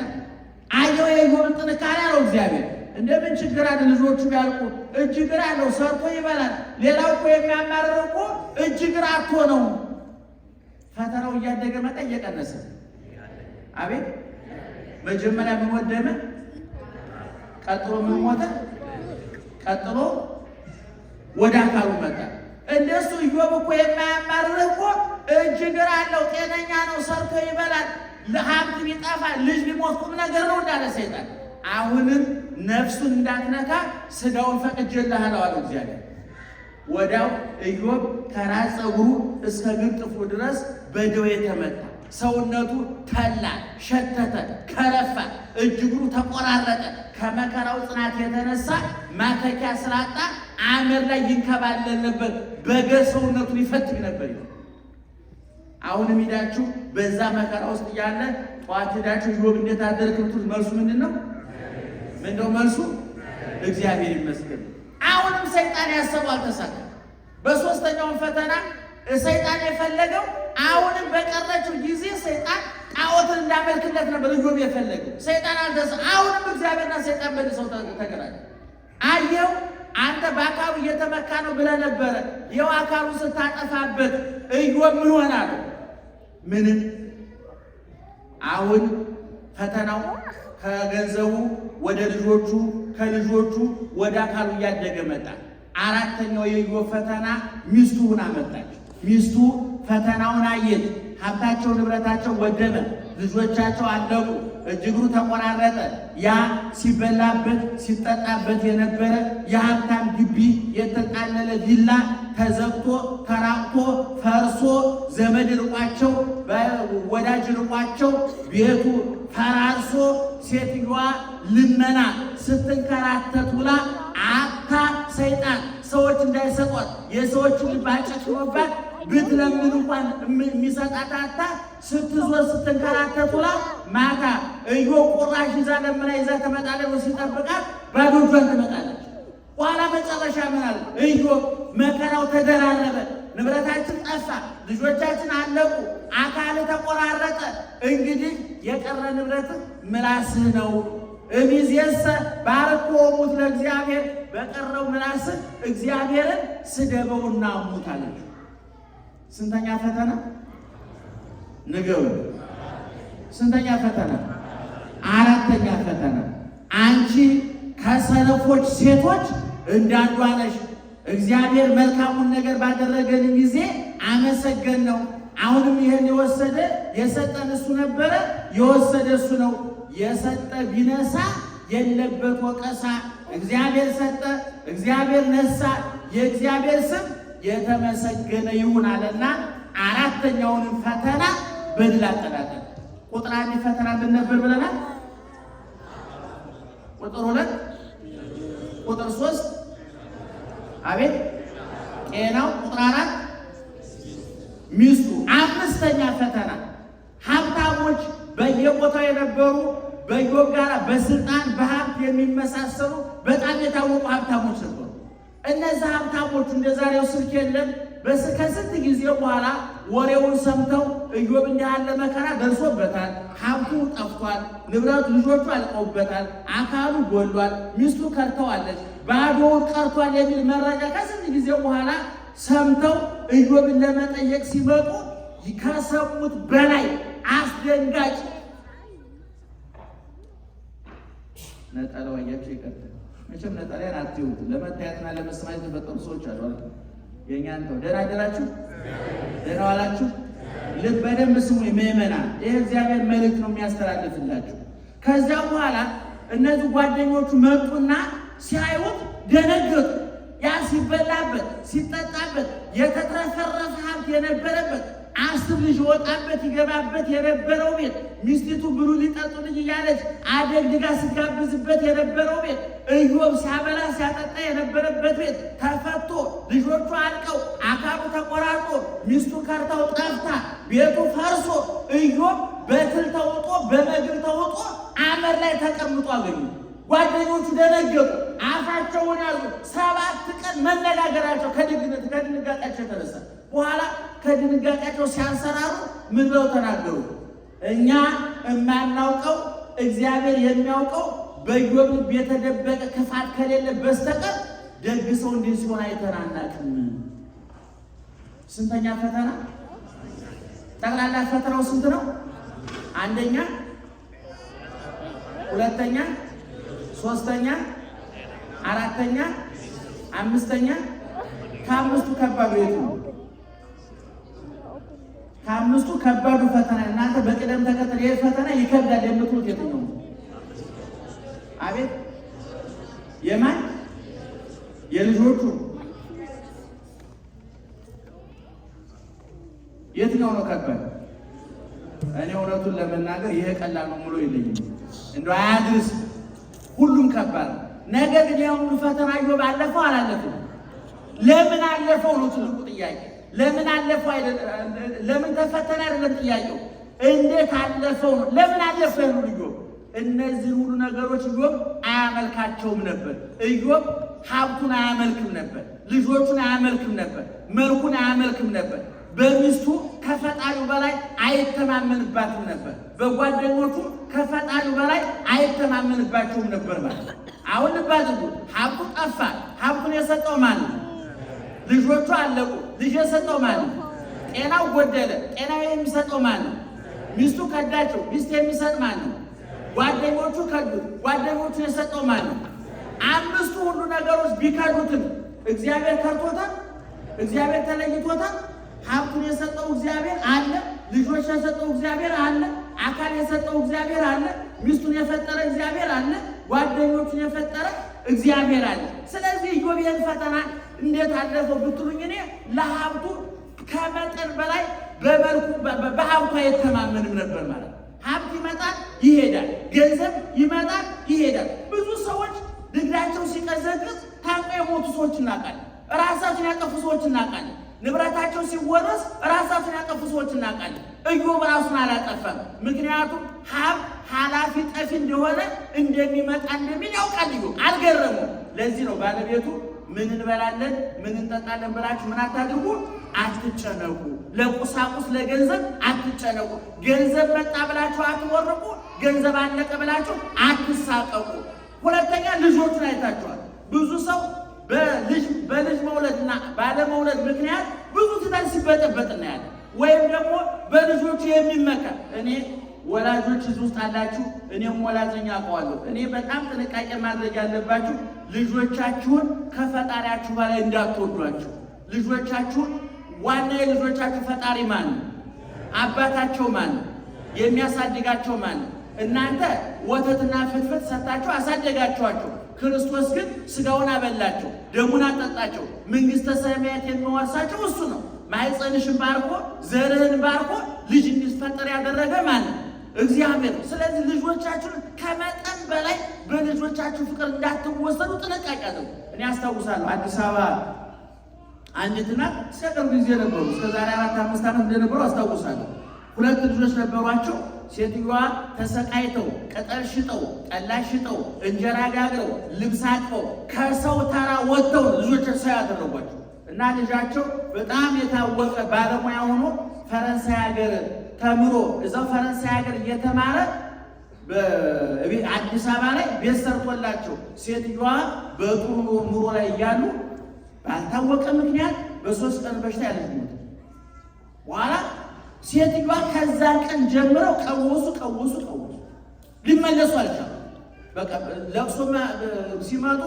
[SPEAKER 2] አየው የኢዮብን ጥንካሬ አለው እግዚአብሔር። እንደምን ችግር አለ? ልጆቹ ቢያልቁ እጅ እግር አለው፣ ሰርቶ ይበላል። ሌላው እኮ የሚያማርረው እኮ እጅ እግር አጥቶ ነው። ፈተናው እያደገ መጣ፣ እየቀነሰ። አቤት። መጀመሪያ ምን ወደመ? ቀጥሎ ምን ሞተ? ቀጥሎ ወደ አካሉ መጣ። እንደሱ ኢዮብ እኮ የማያማርር እኮ እጅ እግር አለው፣ ጤነኛ ነው፣ ሰርቶ ይበላል፣ ለሀብት ቢጠፋ ልጅ ቢሞት ቁም ነገር ነው እንዳለ ሰይጣን። አሁንም ነፍሱን እንዳትነካ ስጋውን ፈቅጄልሃለሁ አለው እግዚአብሔር። ወዲያው ኢዮብ ከራስ ፀጉሩ እስከ እግር ጥፍሩ ድረስ በደዌ ተመታ። ሰውነቱ ተላ፣ ሸተተ፣ ከረፋ፣ እጅ እግሩ ተቆራረጠ። ከመከራው ጽናት የተነሳ ማተኪያ ስላጣ አመድ ላይ ይንከባለል ነበር። በገር ሰውነቱን ይፈትግ ነበር። አሁንም ሂዳችሁ በዛ መከራ ውስጥ እያለ ጠዋት ሄዳችሁ ኢዮብ እንዴት አደርክ ብትሉት መልሱ ምንድን ነው? ምንድነው መልሱ? እግዚአብሔር ይመስገን። አሁንም ሰይጣን ያሰበው አልተሳካም። በሶስተኛው ፈተና ሰይጣን የፈለገው አሁንም በቀረችው ጊዜ ሰይጣን ጣዖትን እንዳመልክለት ነበር ኢዮብ የፈለገው። ሰይጣን አሁንም እግዚአብሔርና ሰይጣን መልሰው ተገናኙ። አየው አንተ በአካሉ እየተመካ ነው ብለህ ነበረ። ይኸው አካሉን ስታጠፋበት ኢዮብ ምን ሆናል? ምንም። አሁን ፈተናው ከገንዘቡ ወደ ልጆቹ፣ ከልጆቹ ወደ አካሉ እያደገ መጣ። አራተኛው የኢዮብ ፈተና ሚስቱ ሆና መጣች። ሚስቱ ፈተናውን አየች። ሀብታቸው ንብረታቸው ወደመ፣ ልጆቻቸው አለቁ፣ እጅ እግሩ ተቆራረጠ። ያ ሲበላበት ሲጠጣበት የነበረ የሀብታም ግቢ የተጣለለ ቪላ ተዘግቶ ተራቅቶ ፈርሶ ዘመድ ርቋቸው ወዳጅ ርቋቸው ቤቱ ፈራርሶ ሴትዮዋ ልመና ስትንከራተት ውላ አታ ሰይጣን ሰዎች እንዳይሰጧት የሰዎችን ልብ አጨክኖባት ብትለምን እንኳን የሚሰጣት አታ ስትዞር ስትንከራተት ውላ ማታ ኢዮብ ቁራሽ ይዛ ለምና ይዛ ትመጣለች። ሲጠብቃት ባዶ እጇን ትመጣለች። በኋላ መጨረሻ ምን አለ ኢዮብ? መከራው ተደራረበ፣ ንብረታችን ጠፋ፣ ልጆቻችን አለቁ፣ አካል ተቆራረጠ። እንግዲህ የቀረ ንብረት ምላስህ ነው። እሚዜሰ ባርኮ ሙት ለእግዚአብሔር፣ በቀረው ምላስህ እግዚአብሔርን ስደበውና ሙት አለች። ስንተኛ ፈተና ንገሩ? ስንተኛ ፈተና? አራተኛ ፈተና። አንቺ ከሰነፎች ሴቶች እንዳንዷ ነሽ። እግዚአብሔር መልካሙን ነገር ባደረገን ጊዜ አመሰገን ነው። አሁንም ይህን የወሰደ የሰጠን እሱ ነበረ፣ የወሰደ እሱ ነው። የሰጠ ቢነሳ የለበት ወቀሳ። እግዚአብሔር ሰጠ፣ እግዚአብሔር ነሳ፣ የእግዚአብሔር ስም የተመሰገነ ይሁን አለና አራተኛውንም ፈተና በድል አጠናቀቀ። ቁጥር 1 ፈተና ምን ነበር ብለናል? ቁጥር 2 ቁጥር 3 አቤት ጤናው፣ ቁጥር 4 ሚስቱ። አምስተኛ ፈተና ሀብታሞች በየቦታው የነበሩ በኢዮብ ጋር በስልጣን በሀብት የሚመሳሰሉ በጣም የታወቁ ሀብታሞች ነበሩ። እነዚህ ሀብታሞቹ እንደዛሬው ስልክ የለም። ከስንት ጊዜ በኋላ ወሬውን ሰምተው ኢዮብ እንዲህ ያለ መከራ ደርሶበታል፣ ሀብቱ ጠፍቷል፣ ንብረቱ ልጆቹ አልቀውበታል፣ አካሉ ጎሏል፣ ሚስቱ ከርተዋለች፣ ባዶውን ቀርቷል የሚል መረጃ ከስንት ጊዜ በኋላ ሰምተው ኢዮብን ለመጠየቅ ሲመጡ ከሰሙት በላይ አስደንጋጭ ነጠላው አያችሁ ይቀጥል። መቼም ነጠላዬን አትዩት። ለመታየትና ለመስማት የተፈጠሩ ሰዎች አሉ። የእኛን ተው። ደህና አደራችሁ? ደህና ዋላችሁ? ልብ በደንብ ስሙ ምእመናን። ይህ እግዚአብሔር መልእክት ነው የሚያስተላልፍላችሁ። ከዚያ በኋላ እነዚህ ጓደኞቹ መጡና ሲያዩት ደነገጡ። ያ ሲበላበት ሲጠጣበት የተትረፈረፈ ሀብት የነበረበት 10 ልጅ ወጣበት ይገባበት የነበረው ቤት፣ ሚስቲቱ ብሉ ሊጠጡ ልጅ እያለች አደግድጋ ሲጋብዝበት የነበረው ቤት፣ ኢዮብ ሲያበላ ሲያጠጣ የነበረበት ቤት ተፈቶ ልጆቹ አልቀው አካሉ ተቆራርጦ ሚስቱ ከርታው ጠፍታ ቤቱ ፈርሶ ኢዮብ በትል ተውጦ በመግል ተውጦ አመድ ላይ ተቀምጦ አገኙ። ጓደኞቹ ደነገጡ፣ አፋቸውን ያዙ። 7 ቀን መነጋገራቸው ከድንጋጤያቸው የተነሳ በኋላ ከድንጋጤያቸው ሲያንሰራሩ ምን ብለው ተናገሩ? እኛ የማናውቀው እግዚአብሔር የሚያውቀው በኢዮብ ልብ የተደበቀ ክፋት ከሌለ በስተቀር ደግ ሰው እንዲህ ሲሆን አይተን አናውቅም። ስንተኛ ፈተና? ጠቅላላ ፈተናው ስንት ነው? አንደኛ፣ ሁለተኛ፣ ሶስተኛ፣ አራተኛ፣ አምስተኛ። ከአምስቱ ከባዱ የቱ ነው? ከአምስቱ ከባዱ ፈተና እናንተ በቅደም ተከተል ይሄ ፈተና ይከብዳል የምትሉት የትኛው? አቤት የማን? የልጆቹ የትኛው ነው ከባድ? እኔ እውነቱን ለመናገር ይሄ ቀላል ነው ሙሉ ይልኝ እንደው አያድርስ ሁሉም ከባድ። ነገር ግን ያው ፈተና ኢዮብ አለፈው አላለፈው? ለምን አለፈው ነው ትልቁ ጥያቄ። ለምን አለፈው አይደለም፣ ለምን ተፈተነ አይደለም ጥያቄው፣ እንዴት አለፈው ነው። ለምን አለፈው ነው ኢዮብ። እነዚህ ሁሉ ነገሮች ኢዮብ አያመልካቸውም ነበር። ኢዮብ ሀብቱን አያመልክም ነበር፣ ልጆቹን አያመልክም ነበር፣ መልኩን አያመልክም ነበር። በሚስቱ ከፈጣሪው በላይ አይተማመንባትም ነበር። በጓደኞቹ ከፈጣሪው በላይ አይተማመንባቸውም ነበር ማለት ነው። አሁን ልባድጉ ሀብቱ ጠፋ። ሀብቱን የሰጠው ማን ነው? ልጆቹ አለቁ። ልጅ የሰጠው ማን ነው? ጤናው ጎደለ። ጤናው የሚሰጠው ማን ነው? ሚስቱ ከዳቸው። ሚስት የሚሰጥ ማን ነው? ጓደኞቹ ከዱት። ጓደኞቹን የሰጠው ማን ነው? አምስቱ ሁሉ ነገሮች ቢከዱትም እግዚአብሔር ከርቶታል? እግዚአብሔር ተለይቶታል? ሀብቱን የሰጠው እግዚአብሔር አለ። ልጆች የሰጠው እግዚአብሔር አለ። አካል የሰጠው እግዚአብሔር አለ። ሚስቱን የፈጠረ እግዚአብሔር አለ። ጓደኞቹን የፈጠረ እግዚአብሔር አለ። ስለዚህ ኢዮብ ይህን ፈተና እንዴት አለፈው ብትሉኝ እኔ ለሀብቱ ከመጠን በላይ በመልኩ በሀብቱ አይተማመንም ነበር ማለት ነው። ሀብት ይመጣል ይሄዳል፣ ገንዘብ ይመጣል ይሄዳል። ብዙ ሰዎች ድግዳቸው ሲቀዘቅዝ ታንቀው የሞቱ ሰዎች እናውቃለን። ራሳቸውን ያጠፉ ሰዎች እናውቃለን። ንብረታቸው ሲወረስ ራሳቸውን ያጠፉ ሰዎች እናውቃለን። ኢዮብ ራሱን አላጠፋም። ምክንያቱም ሀብት ኃላፊ ጠፊ እንደሆነ እንደሚመጣ እንደሚል ያውቃል። ኢዮብ አልገረመውም። ለዚህ ነው ባለቤቱ ምን እንበላለን ምን እንጠጣለን ብላችሁ ምን አታድርጉ፣ አትጨነቁ። ለቁሳቁስ ለገንዘብ አትጨነቁ። ገንዘብ መጣ ብላችሁ አትወርቁ። ገንዘብ አለቀ ብላችሁ አትሳቀቁ። ሁለተኛ ልጆቹን አይታችኋል። ብዙ ሰው በልጅ መውለድና ባለመውለድ ምክንያት ብዙ ትዳር ሲበጠበጥ እናያለን። ወይም ደግሞ በልጆቹ የሚመካ እኔ ወላጆች እዚህ ውስጥ አላችሁ፣ እኔም ወላጅኛ አውቀዋለሁ። እኔ በጣም ጥንቃቄ ማድረግ ያለባችሁ ልጆቻችሁን ከፈጣሪያችሁ በላይ እንዳትወዷቸው። ልጆቻችሁን ዋና የልጆቻችሁ ፈጣሪ ማን ነው? አባታቸው ማን ነው? የሚያሳድጋቸው ማን ነው? እናንተ ወተትና ፍትፍት ሰጣችሁ አሳደጋችኋቸው። ክርስቶስ ግን ስጋውን አበላቸው፣ ደሙን አጠጣቸው። መንግሥተ ሰማያት የሚወርሳቸው እሱ ነው። ማኅፀንሽን ባርኮ ዘርህን ባርኮ ልጅ እንዲፈጠር ያደረገ ማን ነው? እግዚአብሔር ነው። ስለዚህ ልጆቻችሁን ከመጠን በላይ በልጆቻችሁ ፍቅር እንዳትወሰዱ ጥንቃቄ አድርጉ። እኔ አስታውሳለሁ አዲስ አበባ አንዲት እናት እስከ ቅርብ ጊዜ ነበሩ፣ እስከ ዛሬ 4-5 ዓመት እንደነበሩ አስታውሳለሁ። 2 ልጆች ነበሯቸው። ሴትዮዋ ተሰቃይተው ቅጠል ሽጠው ጠላ ሽጠው እንጀራ ጋግረው ልብስ አጥበው ከሰው ተራ ወጥተው ልጆች ሰው ያደረጓቸው እና ልጃቸው በጣም የታወቀ ባለሙያ ሆኖ ፈረንሳይ ሀገር ተምሮ እዛው ፈረንሳይ ሀገር እየተማረ በአዲስ አበባ ላይ ቤት ሰርቶላቸው ሴትዮዋ በጥሩ ኑሮ ላይ እያሉ ባልታወቀ ምክንያት በ3 ቀን በሽታ ያለችው በኋላ ሴትዮዋ ከዛ ቀን ጀምረው ቀወሱ ሊመለሱ አልቻሉ። በቃ ለቅሶ ሲመጡ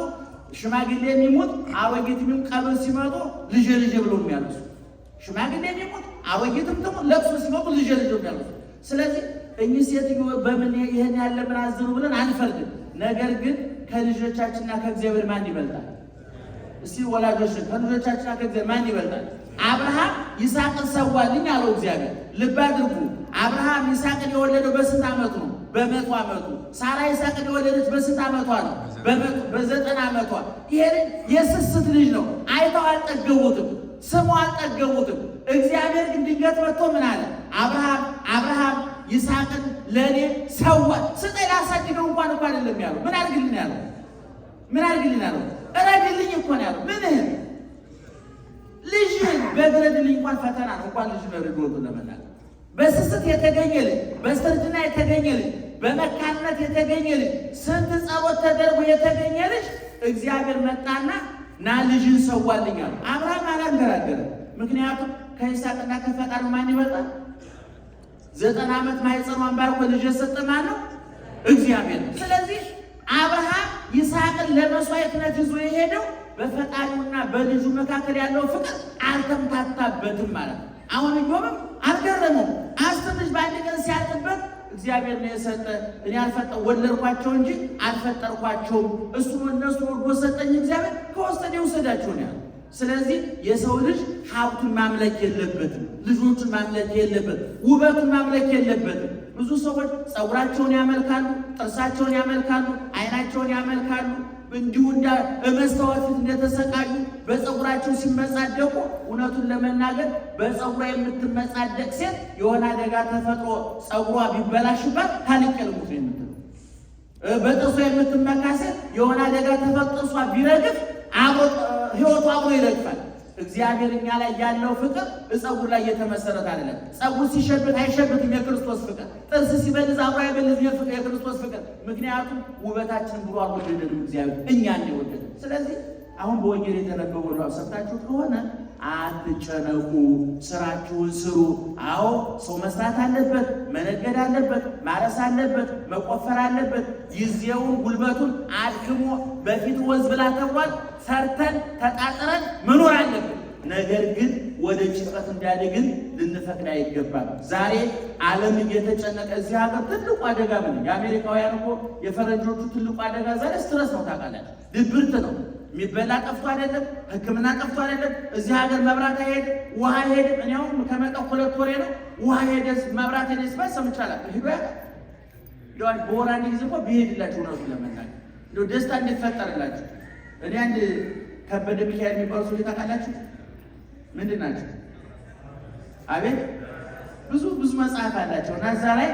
[SPEAKER 2] ሽማግሌ የሚሞት አሮጊት የሚሞት ቀብር ሲመጡ ልጄ ብሎ የሚያለቅሱ ሽማግሌ የሚሞት አሮጊትም ደግሞ ለቅሶ ሲመጡ ልጄ ብሎ የሚያለቅሱ። ስለዚህ እኚህ ሴትዮ በምን ይሄን ያለ ምን አዝኑ ብለን አንፈርድም። ነገር ግን ከልጆቻችንና ከእግዚአብሔር ማን ይበልጣል? እስቲ ወላጆች ከልጆቻችንና ከእግዚአብሔር ማን ይበልጣል? አብርሃም ይስሐቅን ሰዋልኝ አለው እግዚአብሔር። ልብ አድርጉ። አብርሃም ይስሐቅን የወለደው በስንት ዓመቱ ነው? በ100 ዓመቱ። ሳራ ይስሐቅን የወለደች በስንት ዓመቷ ነው? በ90 ዓመቷ። ይሄ የስስት ልጅ ነው። አይተው አልጠገቡትም፣ ስሙ አልጠገቡትም። እግዚአብሔር ግን ድንገት መጥቶ ምን አለ? አብርሃም ይስሐቅን ለእኔ ሰዋ ስጠኝ ላሳድገው እንኳን አይደለም ያለው። ምን አድርግልን ያለው? እረድልኝ እኮ ነው ያለው። ምንህን ልጅህን በግረድልኝ እንኳን ፈተና ነው። እንኳን ልጅ በርዶቱ ለመናገር በስስት የተገኘ ልጅ፣ በስተርጅና የተገኘ ልጅ፣ በመካንነት የተገኘ ልጅ፣ ስንት ጸሎት ተደርጎ የተገኘ ልጅ እግዚአብሔር መጣና ና ልጅን ሰዋልኝ አለ። አብርሃም አላንገራገረም። ምክንያቱም ከይስሐቅና ከፈጣሪ ማን ይበልጣል? 90 ዓመት ማኅፀኗን ባርኮ ልጅ የሰጠ ማን ነው? እግዚአብሔር ነው። ስለዚህ አብርሃም ይስሐቅን ለመስዋዕትነት ይዞ የሄደው በፈጣሪውና በልጁ መካከል ያለው ፍቅር አልተምታታበትም ማለት ነው። አሁን ኢዮብም አልገረመው። 10 ልጅ በአንድ ቀን ሲያልቅበት እግዚአብሔር ነው የሰጠ፣ እኔ ወለድኳቸው እንጂ አልፈጠርኳቸውም፣ እሱ እነሱ ወልዶ ሰጠኝ፣ እግዚአብሔር ከወሰደ ይውሰዳቸው ነው ያለው። ስለዚህ የሰው ልጅ ሀብቱን ማምለክ የለበትም፣ ልጆቹን ማምለክ የለበትም፣ ውበቱን ማምለክ የለበትም። ብዙ ሰዎች ፀጉራቸውን ያመልካሉ፣ ጥርሳቸውን ያመልካሉ፣ አይናቸውን ያመልካሉ። እንዲሁ በመስታወት ፊት እንደተሰቃዩ በፀጉራቸው ሲመጻደቁ፣ እውነቱን ለመናገር በፀጉሯ የምትመጻደቅ ሴት የሆነ አደጋ ተፈጥሮ ፀጉሯ ቢበላሽባት ታልቅ ልሙት ነው የምትለው። በጥርሷ የምትመካ ሴት የሆነ አደጋ ተፈጥሮ ጥርሷ ቢረግፍ ህይወቱ አብሮ ይረግፋል። እግዚአብሔር እኛ ላይ ያለው ፍቅር ፀጉር ላይ የተመሰረተ አይደለም። ፀጉር ሲሸብት አይሸብትም የክርስቶስ ፍቅር። ጥርስ ሲበልዝ አብሮ አይበልዝም የክርስቶስ ፍቅር። ምክንያቱም ውበታችንን ብሎ አልወደደንም እግዚአብሔር፣ እኛ እንደወደደ። ስለዚህ አሁን በወንጌል የተነበበው ነው ሰምታችሁ ከሆነ አትጨነቁ፣ ስራችሁን ስሩ። አዎ ሰው መስራት አለበት፣ መነገድ አለበት፣ ማረስ አለበት፣ መቆፈር አለበት። ጊዜውን ጉልበቱን አድክሞ በፊት ወዝ ብላ ተቋል ሰርተን ተጣጥረን መኖር አለብን። ነገር ግን ወደ ጭንቀት እንዲያድግን ልንፈቅድ አይገባም። ዛሬ ዓለም እየተጨነቀ እዚህ ሀገር ትልቁ አደጋ ምን? የአሜሪካውያን እኮ የፈረንጆቹ ትልቁ አደጋ ዛሬ ስትረስ ነው። ታውቃላችሁ፣ ድብርት ነው። የሚበላ ጠፍቶ አይደለም፣ ሕክምና ጠፍቶ አይደለም። እዚህ ሀገር መብራት ሄድ፣ ውሃ ሄድ። እኔ አሁን ከመጣሁ 2 ወሬ ነው። ውሃ ሄደ፣ መብራት ሄደ ሲባል ሰምቻለሁ። ሂዶ ያውቃል በወር አንድ ጊዜ እኮ ቢሄድላችሁ እውነቱን ለመናገር እንደው ደስታ እንዲፈጠርላችሁ። እኔ አንድ ከበደ ሚካኤል የሚባሉ ሰው ታውቃላችሁ? ምንድን ናቸው? አቤት ብዙ መጽሐፍ አላቸው እና እዛ ላይ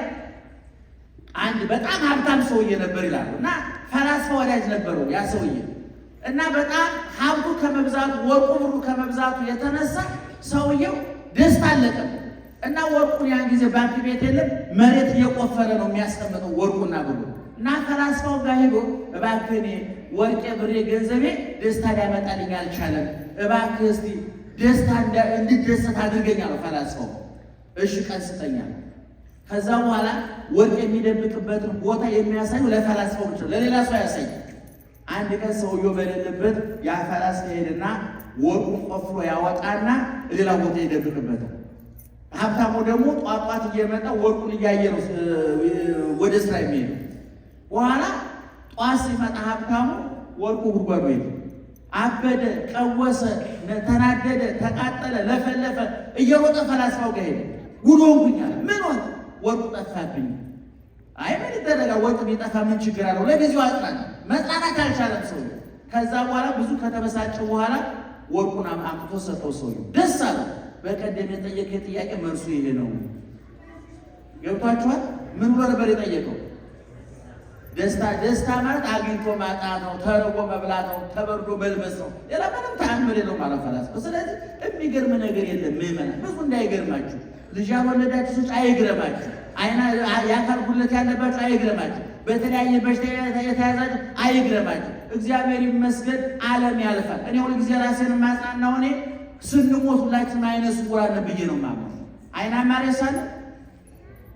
[SPEAKER 2] አንድ በጣም ሀብታም ሰውዬ ነበር ይላሉ እና ፈላስፋ ወዳጅ ነበሩ ያ ሰውዬ እና በጣም ሀብቱ ከመብዛቱ ወርቁ ብሩ ከመብዛቱ የተነሳ ሰውየው ደስታ አለቀም እና ወርቁን ያን ጊዜ ባንክ ቤት የለም መሬት እየቆፈረ ነው የሚያስቀምጠው ወርቁና ብሩ እና ፈላስፋው ጋር ሄዶ እባክህ ወርቄ ብሬ ገንዘቤ ደስታ ሊያመጣልኝ አልቻለም፣ እባክህ እስቲ ደስታ እንድደሰት አድርገኝ አለው ፈላስፋው። እሺ ቀን ስጠኝ አለ። ከዛ በኋላ ወርቅ የሚደብቅበትን ቦታ የሚያሳዩ ለፈላስፋው ብቻ ለሌላ ሰው ያሳይ። አንድ ቀን ሰውየው በሌለበት ያ ፈላስፋ ሄድና ወርቁን ቆፍሮ ያወጣና ሌላ ቦታ ይደብቅበታል። ሀብታሙ ደግሞ ጧጧት እየመጣ ወርቁን እያየ ነው ወደ ስራ የሚሄድ። በኋላ ጧት ሲመጣ ሀብታሙ ወርቁ ጉድጓዱ ሄደ። አበደ፣ ቀወሰ፣ ተናደደ፣ ተቃጠለ፣ ለፈለፈ። እየሮጠ ፈላስፋው ጋር ሄደ። ጉድ ሆንኩኝ አለ። ምን ሆነ? ወርቁ ጠፋብኝ። አይ ምን ይደረጋል፣ ወርቁ ቢጠፋ ምን ችግር አለው? ለጊዜው አጽናና። መጽናናት አልቻለም ሰው። ከዛ በኋላ ብዙ ከተበሳጨ በኋላ ወርቁን አምጥቶ ሰጠው። ሰው ደስ አለ። በቀደም የጠየቀ ጥያቄ መልሱ ይሄ ነው። ገብቷችኋል? ምን ብሎ ነበር የጠየቀው? ደስታ ማለት አግኝቶ ማጣት ነው፣ ተርቦ መብላት ነው፣ ተበርዶ መልበስ ነው። ሌላ ምንም ተአምር የለው ማለት ፈላስፋ። ስለዚህ የሚገርም ነገር የለም። ምዕመናን ብዙ እንዳይገርማችሁ፣ ልጅ ያልወለዳችሁ ሰዎች አይግረማችሁ፣ የአካል ጉድለት ያለባችሁ አይግረማችሁ፣ በተለያየ በሽታ የተያዛችሁ አይግረማችሁ። እግዚአብሔር ይመስገን ዓለም ያልፋል። እኔ ሁሉ ጊዜ ራሴን ማጽናናው እኔ ስንሞት ሁላችን አይነ ስውራን ብዬ ነው ማለት ነው። አይናማ ሬሳ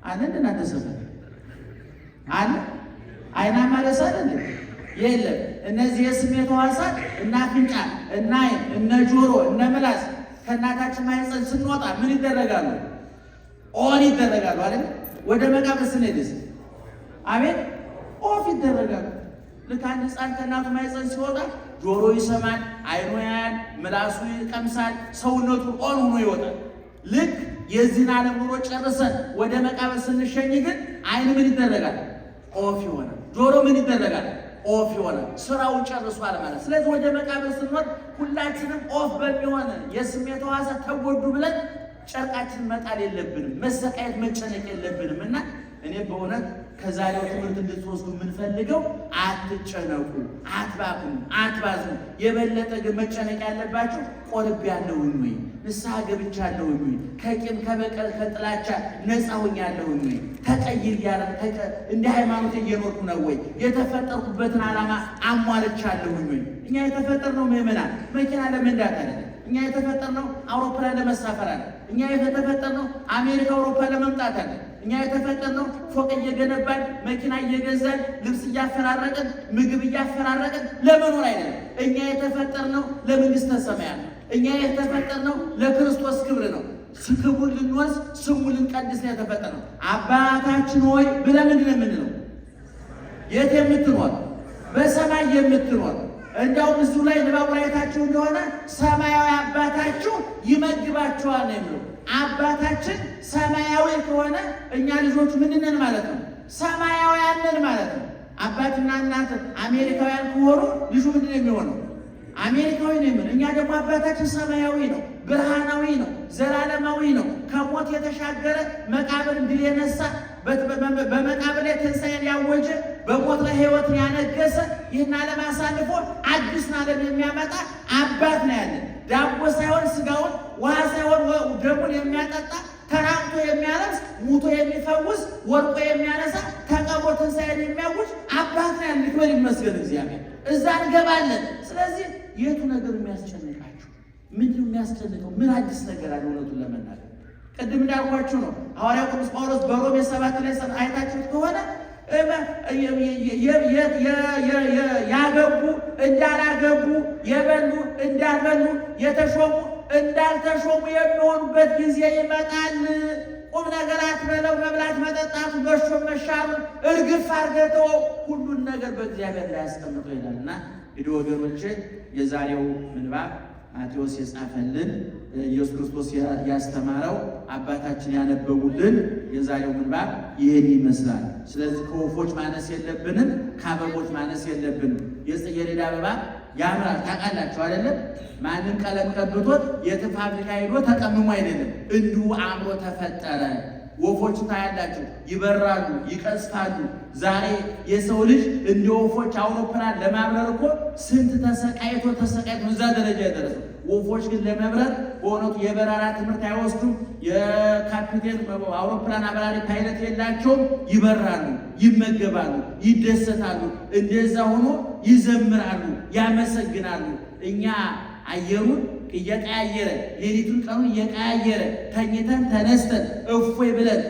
[SPEAKER 2] አለ እንደናንተ ሰፈር አለ አይናማ ሬሳ አለ የለም። እነዚህ የስሜት ሕዋሳት እና አፍንጫ እና ዓይን እነ ጆሮ እነ ምላስ ከእናታችን ማህፀን ስንወጣ ምን ይደረጋሉ? ኦን ይደረጋሉ አይደል? ወደ መቃብር ስንሄድስ አቤት ኦፍ ይደረጋሉ። ልክ አንድ ሕፃን ከእናቱ ማህፀን ሲወጣ ጆሮ ይሰማል፣ ዓይኑ ያያል፣ ምላሱ ይቀምሳል፣ ሰውነቱ ኦን ሆኖ ይወጣል። ልክ የዚህን ዓለም ኑሮ ጨርሰን ወደ መቃብር ስንሸኝ ግን ዓይን ምን ይደረጋል? ኦፍ ይሆናል። ጆሮ ምን ይደረጋል? ኦፍ ይሆናል። ስራውን ጨርሷል ማለት። ስለዚህ ወደ መቃብር ስንወድ ሁላችንም ኦፍ በሚሆን የስሜት ሕዋሳት ተጎዱ ብለን ጨርቃችን መጣል የለብንም። መሰቃየት መጨነቅ የለብንም። እና እኔ በእውነት ከዛሬው ትምህርት እንድትወስዱ የምንፈልገው አትጨነቁ፣ አትባክኑ፣ አትባዝኑ። የበለጠ ግን መጨነቅ ያለባችሁ ቆርቤያለሁኝ ወይ? ንስሐ ገብቻለሁኝ ወይ? ከቂም ከበቀል ከጥላቻ ነፃ ሆኛለሁኝ ወይ? ተቀይሬያለሁ፣ እንደ ሃይማኖት እየኖርኩ ነው ወይ? የተፈጠርኩበትን ዓላማ አሟልቻለሁኝ ወይ? እኛ የተፈጠርነው ምዕመናን መኪና ለመንዳት አይደለም። እኛ የተፈጠርነው አውሮፕላን ለመሳፈር አለ። እኛ የተፈጠርነው አሜሪካ አውሮፓ ለመምጣት አለ። እኛ የተፈጠርነው ፎቅ እየገነባን መኪና እየገዛን ልብስ እያፈራረቅን ምግብ እያፈራረቅን ለመኖር አይደለም። እኛ የተፈጠርነው ለመንግሥተ ሰማያት ነው። እኛ የተፈጠርነው ለክርስቶስ ክብር ነው። ክብሩን ልንወርስ ስሙን ልንቀድስ ነው የተፈጠርነው። አባታችን ሆይ ብለን ምንድን ነው የምንለው? የት የምትኖር? በሰማይ የምትኖር። እንዲያውም እሱ ላይ ንባቡ ላይ አይታችሁ እንደሆነ ሰማያዊ አባታችሁ ይመግባችኋል ነው የሚለው። አባታችን ሰማያዊ ከሆነ እኛ ልጆቹ ምንድን ነን ማለት ነው? ሰማያውያን ነን ማለት ነው። አባትና እናት አሜሪካውያን ከሆኑ ልጁ ምንድን ነው የሚሆነው? አሜሪካዊ ነው የሚሆነው። እኛ ደግሞ አባታችን ሰማያዊ ነው፣ ብርሃናዊ ነው፣ ዘላለማዊ ነው። ከሞት የተሻገረ መቃብር ድል የነሳ በመቃብር ላይ ትንሣኤን ያወጀ በሞት ላይ ሕይወትን ያነገሰ ይህን ዓለም አሳልፎ አዲስን ዓለም የሚያመጣ አባት ነው ያለን። ዳቦ ሳይሆን ስጋውን፣ ውሃ ሳይሆን ደሙን የሚያጠጣ ተራቅቶ የሚያለብስ ሙቶ የሚፈውስ ወርቆ የሚያነሳ ተቀብሮ ትንሣኤን የሚያውጅ አባት ነው ያለን። ክብር ይመስገን እግዚአብሔር። እዛ እንገባለን። ስለዚህ የቱ ነገር የሚያስጨንቃችሁ? ምንድነው የሚያስጨንቀው? ምን አዲስ ነገር አለ? እውነቱን ለመናገር ቅድም እንዳልኳችሁ ነው። ሐዋርያው ቅዱስ ጳውሎስ በሮሜ 7 ላይ አይታችሁት ከሆነ ያገቡ እንዳላገቡ፣ የበሉ እንዳልበሉ፣ የተሾሙ እንዳልተሾሙ የሚሆኑበት ጊዜ ይመጣል። ቁም ነገር አትበለው፣ መብላት መጠጣቱ፣ መሾም መሻሩን እርግፍ አድርገው ሁሉን ነገር በእግዚአብሔር ላይ ያስቀምጦ ይላል እና እንግዲህ ወገኖቼ የዛሬው ምንባብ ማቴዎስ የጻፈልን ኢየሱስ ክርስቶስ ያስተማረው አባታችን ያነበቡልን የዛሬው ምንባብ ይህን ይመስላል። ስለዚህ ከወፎች ማነስ የለብንም፣ ከአበቦች ማነስ የለብንም። የጽጌረዳ አበባ ያምራል፣ ታውቃላችሁ አይደለም? ማንም ቀለም ቀብቶት የትም ፋብሪካ ሄዶ ተቀምሞ አይደለም፣ እንዲሁ አምሮ ተፈጠረ። ወፎች ታያላችሁ፣ ይበራሉ፣ ይቀዝፋሉ። ዛሬ የሰው ልጅ እንደ ወፎች አውሮፕላን ለማብረር እኮ ስንት ተሰቃይቶ እዛ ደረጃ የደረሰው። ወፎች ግን ለመብረር በእውነቱ የበረራ ትምህርት አይወስዱም። የካፒቴን አውሮፕላን አብራሪ ፓይለት የላቸውም። ይበራሉ፣ ይመገባሉ፣ ይደሰታሉ። እንደዛ ሆኖ ይዘምራሉ፣ ያመሰግናሉ። እኛ አየሩን እየቀያየረ ሌሊቱን ቀኑን እየቀያየረ ተኝተን ተነስተን እፎይ ብለን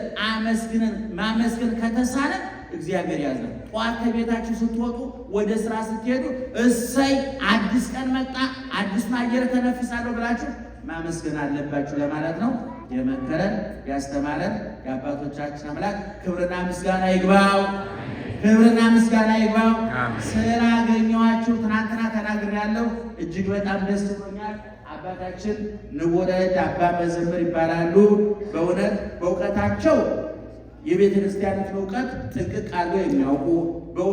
[SPEAKER 2] ማመስገን ከተሳለን እግዚአብሔር ያዝናል። ጠዋት ከቤታችሁ ስትወጡ ወደ ስራ ስትሄዱ እሰይ አዲስ ቀን መጣ፣ አዲሱን አየር ተነፍሳለሁ ብላችሁ ማመስገን አለባችሁ ለማለት ነው። የመከረን ያስተማረን የአባቶቻችን አምላክ ክብርና ምስጋና ይግባው። ክብርና ምስጋና ይግባው። ስላገኘኋችሁ ትናንትና ተናግሬያለሁ። እጅግ በጣም ደስ ብሎኛል። አባታችን ንቡረ እድ አባ መዘምር ይባላሉ። በእውነት በእውቀታቸው የቤተ ክርስቲያንን እውቀት ጥንቅቅ አድርገው የሚያውቁ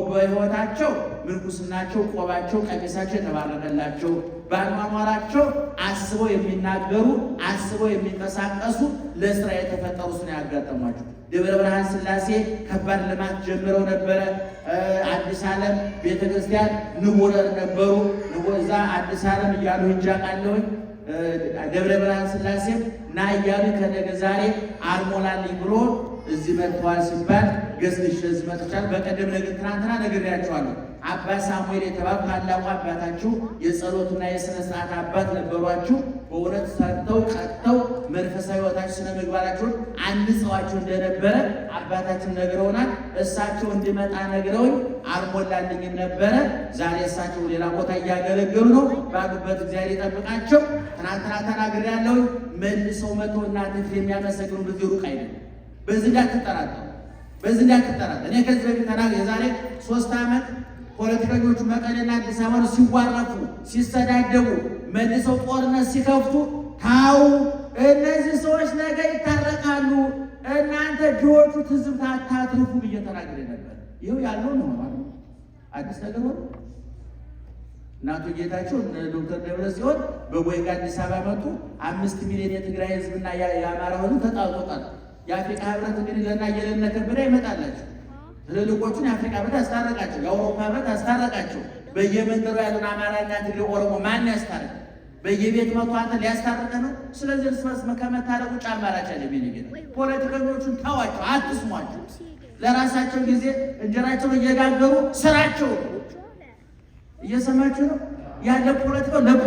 [SPEAKER 2] በሕይወታቸው ምንኩስናቸው፣ ቆባቸው፣ ቀሚሳቸው የተባረከላቸው በአኗኗራቸው አስበው የሚናገሩ አስበው የሚንቀሳቀሱ ለስራ የተፈጠሩ ነው ያጋጠሟቸው። ደብረ ብርሃን ሥላሴ ከባድ ልማት ጀምረው ነበረ። አዲስ ዓለም ቤተ ክርስቲያን ንቡረ ነበሩ። እዛ አዲስ ዓለም እያሉ ሂጃቃለሁኝ ደብረ ብርሃን ሥላሴም ና እያሉ ከነገ ዛሬ አልሞላልኝ ብሎ እዚህ መጥተዋል ሲባል ገዝልሽ እዚህ መጥቻል። በቀደም ነገር ትናንትና ነግሬያቸዋለሁ። አባ ሳሙኤል የተባሉ ታላቁ አባታችሁ የጸሎትና የሥነ ሥርዓት አባት ነበሯችሁ። በእውነት ሰርተው ቀጥተው መንፈሳዊ ሕይወታችሁ ስነ ምግባራችሁን አንጸዋችሁ እንደነበረ አባታችን ነግረውናል። እሳቸው እንዲመጣ ነግረውኝ አልሞላልኝም ነበረ። ዛሬ እሳቸው ሌላ ቦታ እያገለገሉ ነው። ባሉበት እግዚአብሔር ይጠብቃቸው። ትናንትና ተናግሬያለሁኝ። መልሰው መጥተው እናንተ የሚያመሰግኑ ጊዜ ሩቅ አይደለም። በዚህ እንዳትጠራጠሩ፣ በዚህ እንዳትጠራጠሩ። እኔ ከዚህ በፊት የዛሬ 3 ዓመት ፖለቲከኞቹ መቀሌና አዲስ አበባ ሲዋረፉ ሲሰዳደቡ መልሰው ጦርነት ሲከፍቱ ታው እነዚህ ሰዎች ነገ ይታረቃሉ፣ እናንተ ድሆቹ ትዝብት አታትርፉ ብዬ ተናግሬ ነበር። ይኸው ያለው ነው ማለት አዲስ ነገር ሆነ። እናቱ ጌታቸው ዶክተር ደብረጽዮን በቦይጋ አዲስ አበባ መጡ። 5 ሚሊዮን የትግራይ ህዝብና የአማራ ህዝብ ተጣልቶታል። የአፍሪካ ህብረት እንግዲህ ለና የለነ ከበደ ይመጣላችሁ ትልልቆቹን የአፍሪካ ህብረት አስታረቃቸው፣ የአውሮፓ ህብረት አስታረቃቸው። በየመንደሩ ያሉን አማራና ትግሬ ኦሮሞ ማን ያስታረቅ? በየቤት መቶ አንተ ሊያስታርቀ ነው። ስለዚህ እርስ በርስ ከመታረቁ ውጭ አማራጭ አለ። ፖለቲከኞቹን ተዋቸው፣ አትስሟቸው። ለራሳቸው ጊዜ እንጀራቸውን እየጋገሩ ስራቸው እየሰማችሁ ነው ያለ ፖለቲካው